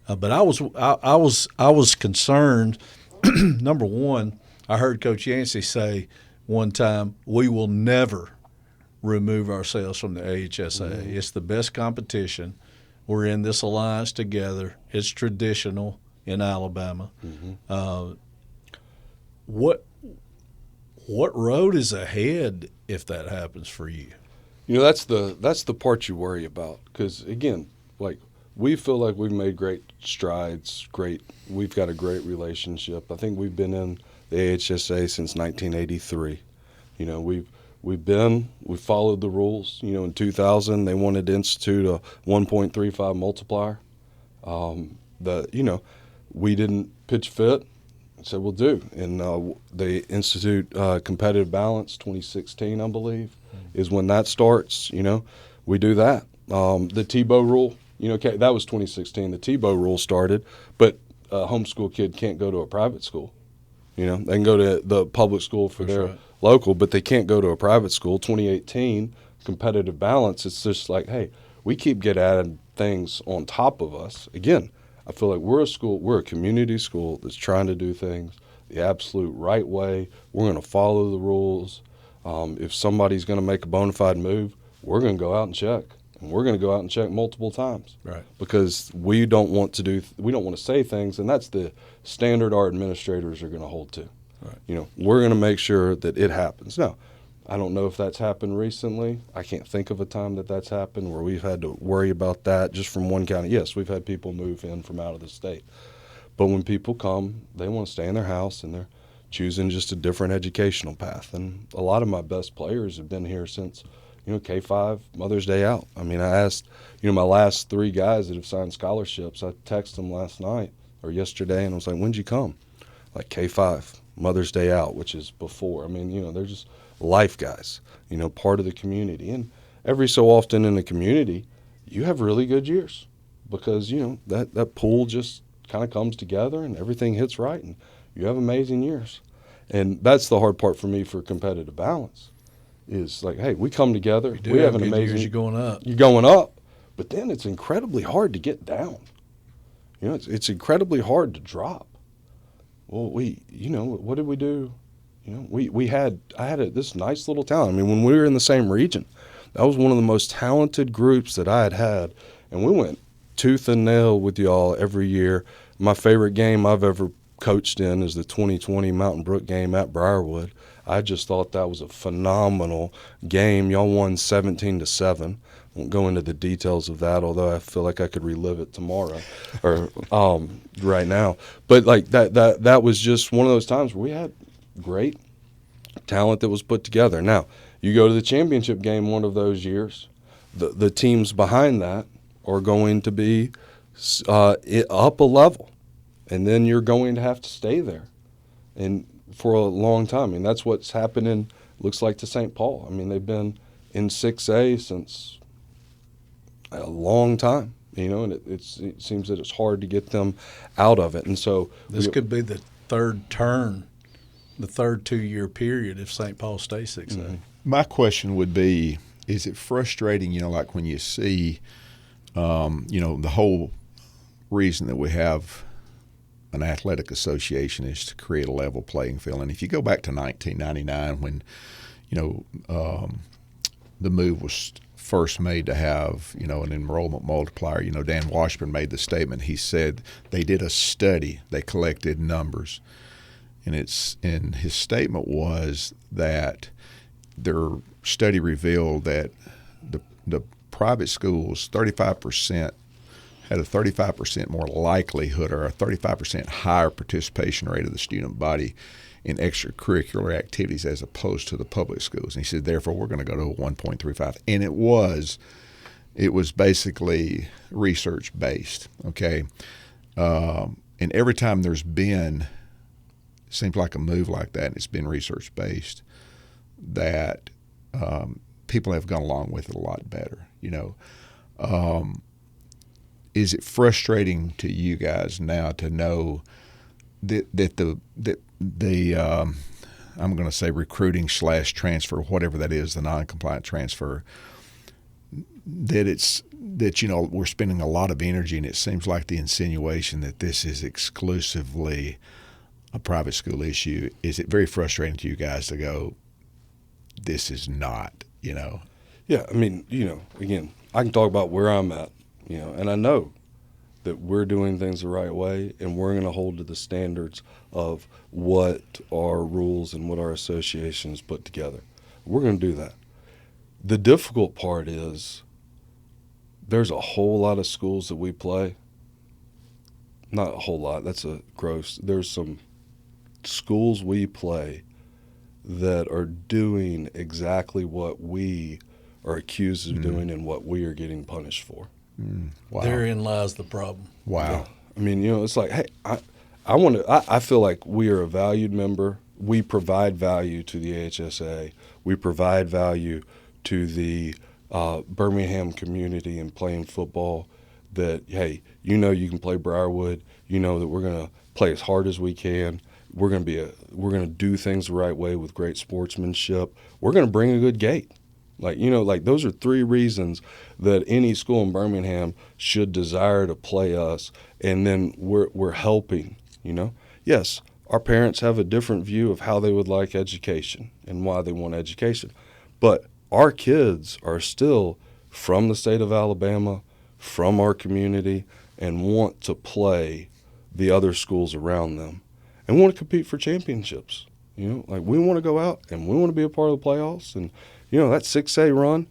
but I was concerned. Number one, I heard Coach Yancey say one time, we will never remove ourselves from the AHSAA. It's the best competition. We're in this alliance together. It's traditional in Alabama. What road is ahead if that happens for you? You know, that's the part you worry about, because again, like, we feel like we've made great strides. We've got a great relationship. I think we've been in the AHSAA since 1983. You know, we've followed the rules. You know, in 2000 they wanted to institute a 1.35 multiplier. We didn't pitch fit. Said we'll do, and they institute competitive balance. 2016, I believe, is when that starts. You know, we do that. The Tebow rule, you know, that was 2016. The Tebow rule started, but a homeschool kid can't go to a private school. You know, they can go to the public school for their local, but they can't go to a private school. 2018, competitive balance. It's just like, hey, we keep getting added things on top of us. Again, I feel like we're a community school that's trying to do things the absolute right way. We're going to follow the rules. If somebody's going to make a bona fide move, we're going to go out and check. And we're going to go out and check multiple times. Right. Because we don't want to say things, and that's the standard our administrators are going to hold to. Right. You know, we're going to make sure that it happens. Now, I don't know if that's happened recently. I can't think of a time that's happened where we've had to worry about that just from one county. Yes, we've had people move in from out of the state. But when people come, they want to stay in their house, and they're choosing just a different educational path. And a lot of my best players have been here since, you know, K-5, Mother's Day out. I mean, I asked, you know, my last 3 guys that have signed scholarships, I texted them last night or yesterday, and I was like, when'd you come? Like K-5, Mother's Day out, which is before. I mean, you know, they're just life guys, you know, part of the community. And every so often in the community, you have really good years because, you know, that pool just kind of comes together and everything hits right, and you have amazing years. And that's the hard part for me for competitive balance is like, hey, we come together. We have an amazing years. You're going up, but then it's incredibly hard to get down. You know, it's incredibly hard to drop. Well, what did we do? You know, I had this nice little town. I mean, when we were in the same region, that was one of the most talented groups that I had, and we went tooth and nail with y'all every year. My favorite game I've ever coached in is the 2020 Mountain Brook game at Briarwood. I just thought that was a phenomenal game. Y'all won 17-7. Won't go into the details of that, although I feel like I could relive it tomorrow or right now. But like that was just one of those times where we had great talent that was put together. Now, you go to the championship game one of those years, the teams behind that are going to be up a level, and then you're going to have to stay there and for a long time. I mean, that's what's happening, looks like, to St. Paul. I mean, they've been in 6A since a long time, you know, and it seems that it's hard to get them out of it. And so this could be the third turn, the third 2-year period if St. Paul stays 6A. Mm-hmm. My question would be, is it frustrating, you know, like when you see, you know, the whole reason that we have an athletic association is to create a level playing field. And if you go back to 1999 when, you know, the move was first made to have, an enrollment multiplier. Dan Washburn made the statement. He said they did a study. They collected numbers. And his statement was that their study revealed that the private schools, 35%, had a 35% more likelihood or a 35% higher participation rate of the student body in extracurricular activities as opposed to the public schools. And he said, therefore, we're going to go to a 1.35. And it was basically research-based, okay? And every time there's been, seems like a move like that, and it's been research-based, that people have gone along with it a lot better, Is it frustrating to you guys now to know that the I'm going to say recruiting / transfer, whatever that is, the non-compliant transfer, that we're spending a lot of energy, and it seems like the insinuation that this is exclusively a private school issue? Is it very frustrating to you guys to go, this is not, Yeah, I mean, again, I can talk about where I'm at, and I know that we're doing things the right way, and we're going to hold to the standards of what our rules and what our associations put together. We're going to do that. The difficult part is there's a whole lot of schools that we play. Not a whole lot. That's a gross. There's some schools we play that are doing exactly what we are accused of doing and what we are getting punished for. Wow. Therein lies the problem. Wow. Yeah. I mean, it's like, hey, I feel like we are a valued member. We provide value to the AHSAA. We provide value to the Birmingham community in playing football. That, hey, you can play Briarwood. You know that we're going to play as hard as we can. We're going to do things the right way with great sportsmanship. We're going to bring a good gate. Those are 3 reasons that any school in Birmingham should desire to play us, and then we're helping, Yes, our parents have a different view of how they would like education and why they want education, but our kids are still from the state of Alabama, from our community, and want to play the other schools around them and want to compete for championships. We want to go out and we want to be a part of the playoffs, and that 6A run,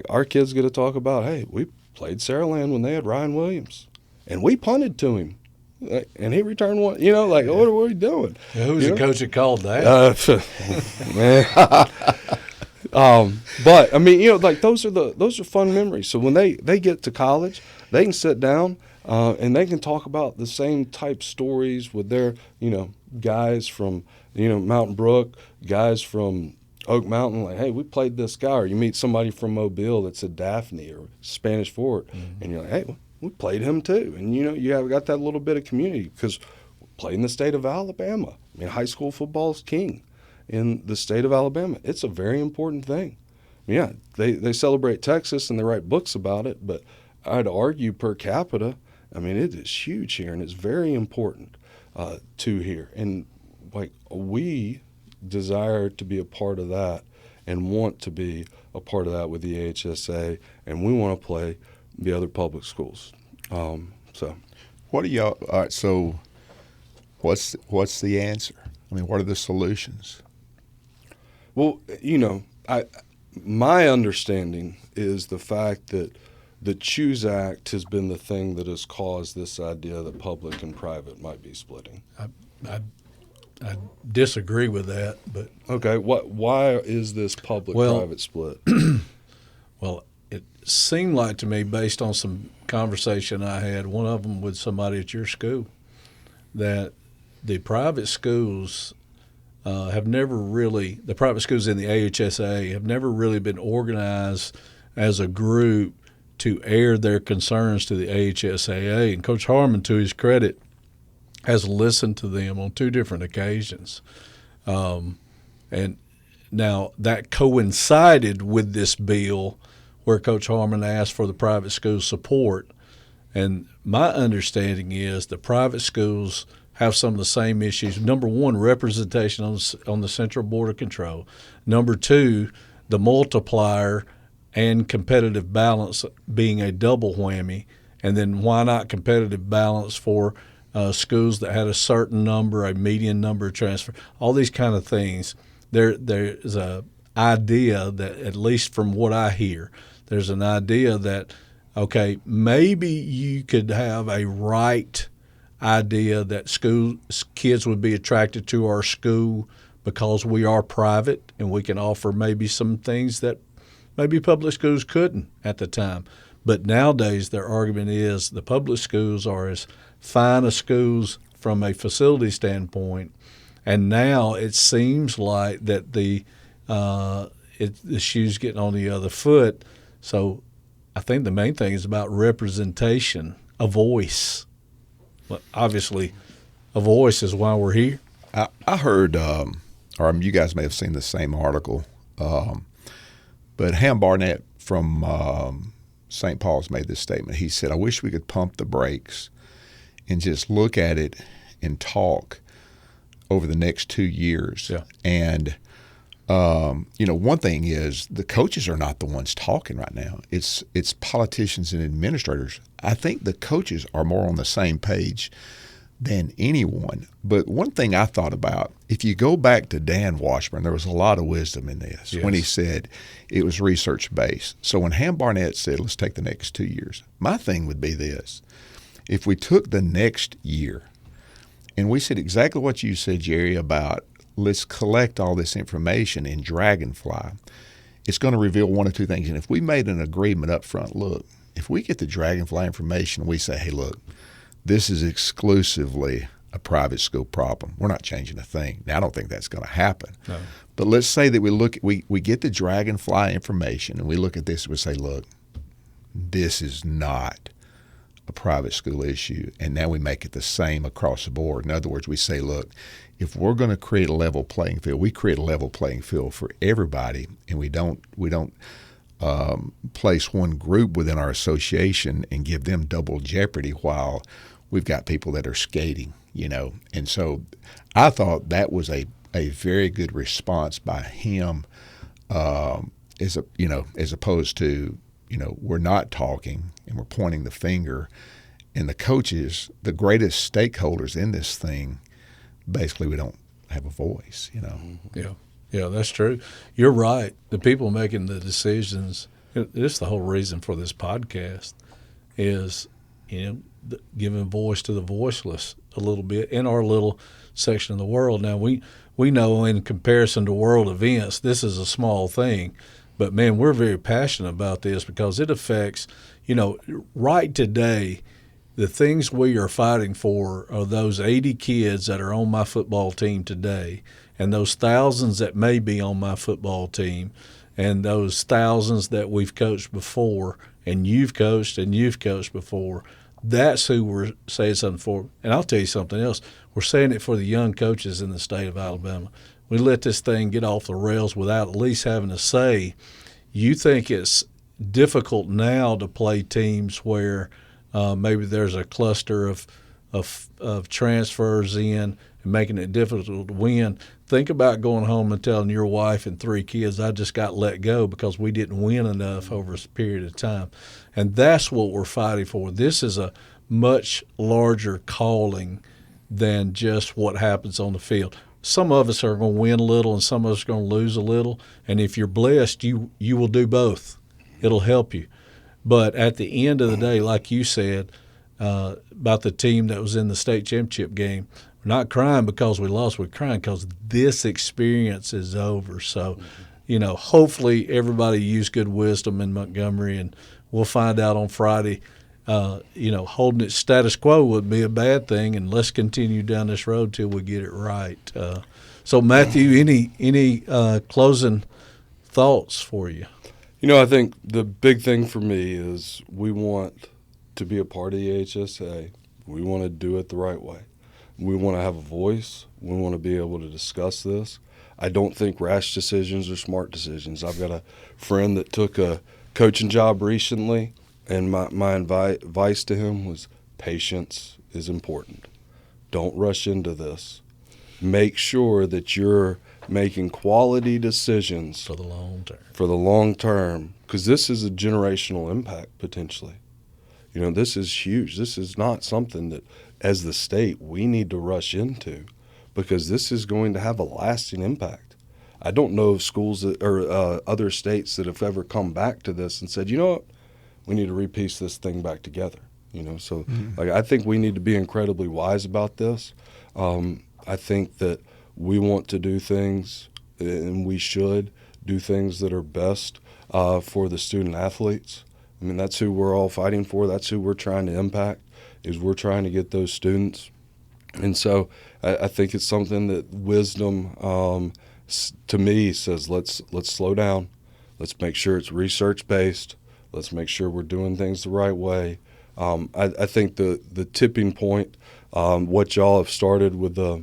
our kids get to talk about, hey, we played Saraland when they had Ryan Williams, and we punted to him, and he returned one. What are we doing? Who was the coach that called that? Man. But I mean, those are fun memories. So when they get to college, they can sit down and they can talk about the same type stories with their guys from Mountain Brook, guys from Oak Mountain, like, hey, we played this guy. Or you meet somebody from Mobile that's a Daphne or Spanish forward, and you're like, hey, we played him too. And you have got that little bit of community because we played in the state of Alabama. I mean, high school football is king in the state of Alabama. It's a very important thing. Yeah, they celebrate Texas and they write books about it, but I'd argue per capita, I mean, it is huge here, and it's very important to here. And we desire to be a part of that and want to be a part of that with the AHSAA, and we want to play the other public schools. What are y'all? All right, so what's the answer? I mean, what are the solutions? Well, my understanding is the fact that the Choose Act has been the thing that has caused this idea that public and private might be splitting. I disagree with that, but okay. Why is this public-private split? Well, it seemed like to me, based on some conversation I had, one of them with somebody at your school, that the private schools the private schools in the AHSAA have never really been organized as a group to air their concerns to the AHSAA. And Coach Harmon, to his credit, has listened to them on 2 different occasions. And now that coincided with this bill where Coach Harmon asked for the private school support. And my understanding is the private schools have some of the same issues. Number 1, representation on the Central Board of Control. Number 2, the multiplier and competitive balance being a double whammy, and then why not competitive balance for schools that had a certain number, a median number of transfer, all these kind of things. There's a idea that, at least from what I hear, there's an idea that, okay, maybe you could have a right idea that kids would be attracted to our school because we are private and we can offer maybe some things that maybe public schools couldn't at the time. But nowadays their argument is the public schools are as fine as schools from a facility standpoint, and now it seems like that the shoe's getting on the other foot. So I think the main thing is about representation, a voice. Well, obviously, a voice is why we're here. I heard, or you guys may have seen the same article, but Ham Barnett from St. Paul's made this statement. He said, I wish we could pump the brakes and just look at it and talk over the next 2 years. Yeah. And, one thing is the coaches are not the ones talking right now. It's politicians and administrators. I think the coaches are more on the same page than anyone. But one thing I thought about, if you go back to Dan Washburn, there was a lot of wisdom in this when he said it was research-based. So when Ham Barnett said, let's take the next 2 years, my thing would be this. If we took the next year and we said exactly what you said, Jerry, about let's collect all this information in Dragonfly, it's going to reveal one or two things. And if we made an agreement up front, look, if we get the Dragonfly information, we say, hey, look, this is exclusively a private school problem. We're not changing a thing. Now, I don't think that's going to happen. No. But let's say that we get the Dragonfly information and we look at this and we say, look, this is not a private school issue, and now we make it the same across the board. In other words, we say, look, if we're going to create a level playing field, we create a level playing field for everybody, and we don't place one group within our association and give them double jeopardy while we've got people that are skating, And so I thought that was a very good response by him, as opposed to, we're not talking and we're pointing the finger, and the coaches, the greatest stakeholders in this thing, basically we don't have a voice, Yeah, that's true. You're right. The people making the decisions, this is the whole reason for this podcast, is, giving voice to the voiceless a little bit in our little section of the world. Now, we know in comparison to world events, this is a small thing. But, man, we're very passionate about this because it affects, right today, the things we are fighting for are those 80 kids that are on my football team today, and those thousands that may be on my football team, and those thousands that we've coached before, and you've coached before. That's who we're saying something for. And I'll tell you something else. We're saying it for the young coaches in the state of Alabama. We let this thing get off the rails without at least having a say. You think it's difficult now to play teams where maybe there's a cluster of transfers in and making it difficult to win. Think about going home and telling your wife and 3 kids, I just got let go because we didn't win enough over a period of time. And that's what we're fighting for. This is a much larger calling than just what happens on the field. Some of us are going to win a little and some of us are going to lose a little. And if you're blessed, you will do both. It'll help you. But at the end of the day, like you said about the team that was in the state championship game, we're not crying because we lost. We're crying because this experience is over. So, hopefully everybody used good wisdom in Montgomery, and we'll find out on Friday. Holding it status quo would be a bad thing, and let's continue down this road till we get it right. So, Matthew, any closing thoughts for you? I think the big thing for me is we want to be a part of the AHSAA. We want to do it the right way. We want to have a voice. We want to be able to discuss this. I don't think rash decisions are smart decisions. I've got a friend that took a coaching job recently, and my advice to him was patience is important. Don't rush into this. Make sure that you're making quality decisions For the long term. For the long term, because this is a generational impact potentially. You know, this is huge. This is not something that, as the state, we need to rush into, because this is going to have a lasting impact. I don't know of schools or other states that have ever come back to this and said, you know what, we need to repiece this thing back together. You know, so like I think we need to be incredibly wise about this. I think that we want to do things, and we should do things that are best for the student athletes. I mean, that's who we're all fighting for. That's who we're trying to impact, is we're trying to get those students. And so I think it's something that wisdom, to me, says let's slow down. Let's make sure it's research-based. Let's make sure we're doing things the right way. I think the tipping point, what y'all have started with the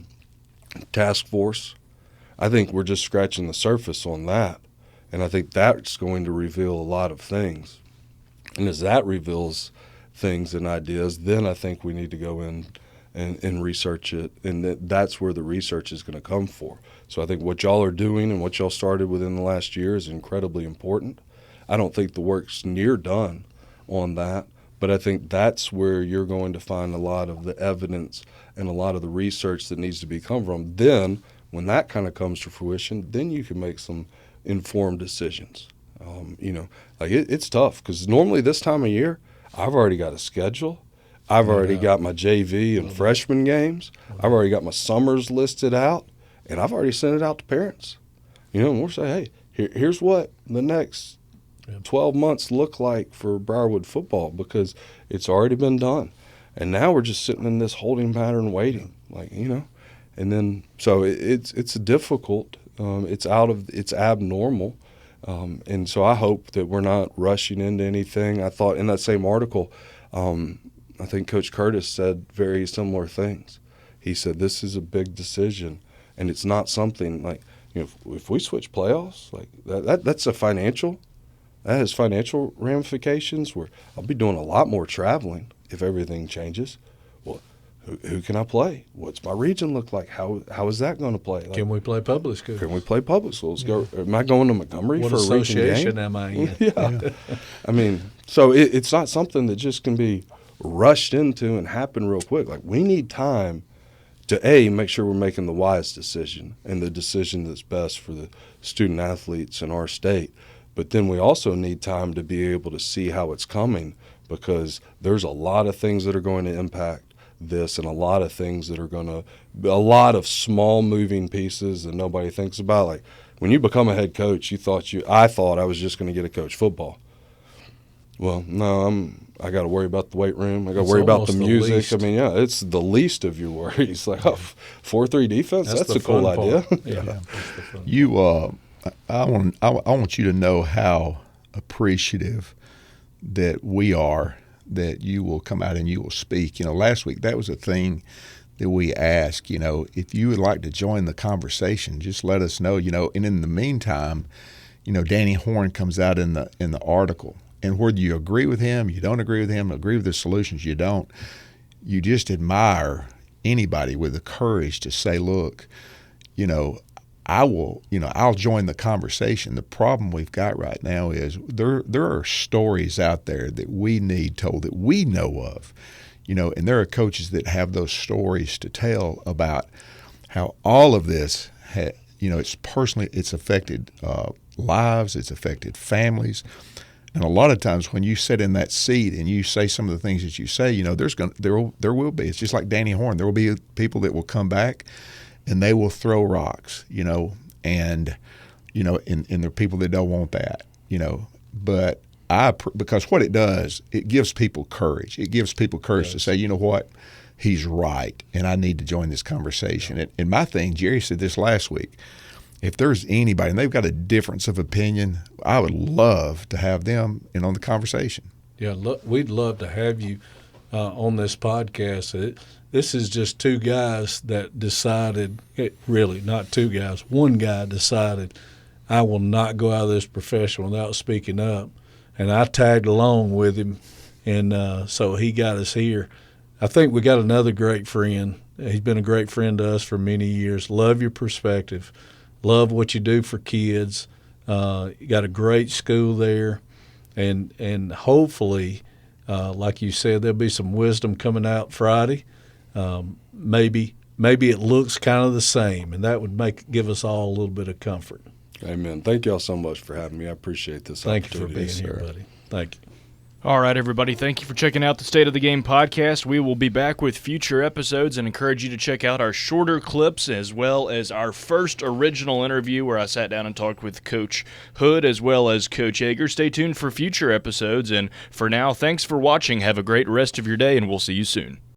task force, I think we're just scratching the surface on that. And I think that's going to reveal a lot of things. And as that reveals things and ideas, then I think we need to go in and research it. And that's where the research is going to come for. So I think what y'all are doing and what y'all started within the last year is incredibly important. I don't think the work's near done on that, but I think that's where you're going to find a lot of the evidence and a lot of the research that needs to be come from. Then, when that kind of comes to fruition, then you can make some informed decisions. You know, like it's tough, because normally this time of year, I've already got a schedule. I've already got my JV and freshman games. I've already got my summers listed out, and I've already sent it out to parents. You know, and we're saying, hey, here's what the next 12 months look like for Briarwood football, because it's already been done. And now we're just sitting in this holding pattern waiting, like, you know. And then, so it's difficult. It's abnormal. And so I hope that we're not rushing into anything. I thought in that same article, I think Coach Curtis said very similar things. He said, this is a big decision, and it's not something like, you know, if we switch playoffs, like that has financial ramifications where I'll be doing a lot more traveling if everything changes. Well, who can I play? What's my region look like? How is that going to play? Like, Can we play public schools? Can we play public schools? Am I going to Montgomery What for a region game? association am I in? Yeah. I mean, so it's not something that just can be rushed into and happen real quick. Like, we need time to, make sure we're making the wise decision and the decision that's best for the student athletes in our state. But then we also need time to be able to see how it's coming, because there's a lot of things that are going to impact this, and a lot of things that are going to – a lot of small moving pieces that nobody thinks about. Like, when you become a head coach, I thought I was just going to get to coach football. Well, no, I got to worry about the weight room. I got to worry about the music. I mean, yeah, it's the least of your worries. Like, 4-3 defense, that's a cool idea. Yeah. You, I want you to know how appreciative that we are that you will come out and you will speak. You know, last week that was a thing that we asked. You know, if you would like to join the conversation, just let us know. You know, and in the meantime, you know, Danny Horn comes out in the article. And whether you agree with him, you don't agree with him, agree with the solutions, you don't, you just admire anybody with the courage to say, look, you know, I'll join the conversation. The problem we've got right now is there are stories out there that we need told, that we know of, you know, and there are coaches that have those stories to tell about how all of this, it's affected lives, it's affected families. And a lot of times when you sit in that seat and you say some of the things that you say, you know, there will be. It's just like Danny Horn. There will be people that will come back and they will throw rocks, you know, and there are people that don't want that, you know. But because what it does, it gives people courage. It gives people courage to say, you know what, he's right, and I need to join this conversation. And my thing, Jerry said this last week. If there's anybody, and they've got a difference of opinion, I would love to have them in on the conversation. Yeah, we'd love to have you on this podcast. This is just two guys that decided, really not two guys, one guy decided, I will not go out of this profession without speaking up. And I tagged along with him, and so he got us here. I think we got another great friend. He's been a great friend to us for many years. Love your perspective. love what you do for kids. You got a great school there, and hopefully, like you said, there'll be some wisdom coming out Friday. Maybe it looks kind of the same, and that would give us all a little bit of comfort. Amen. Thank y'all so much for having me. I appreciate this Thank you for opportunity. being here, buddy. Thank you. All right, everybody. Thank you for checking out the State of the Game podcast. We will be back with future episodes and encourage you to check out our shorter clips as well as our first original interview where I sat down and talked with Coach Hood as well as Coach Yeager. Stay tuned for future episodes. And for now, thanks for watching. Have a great rest of your day, and we'll see you soon.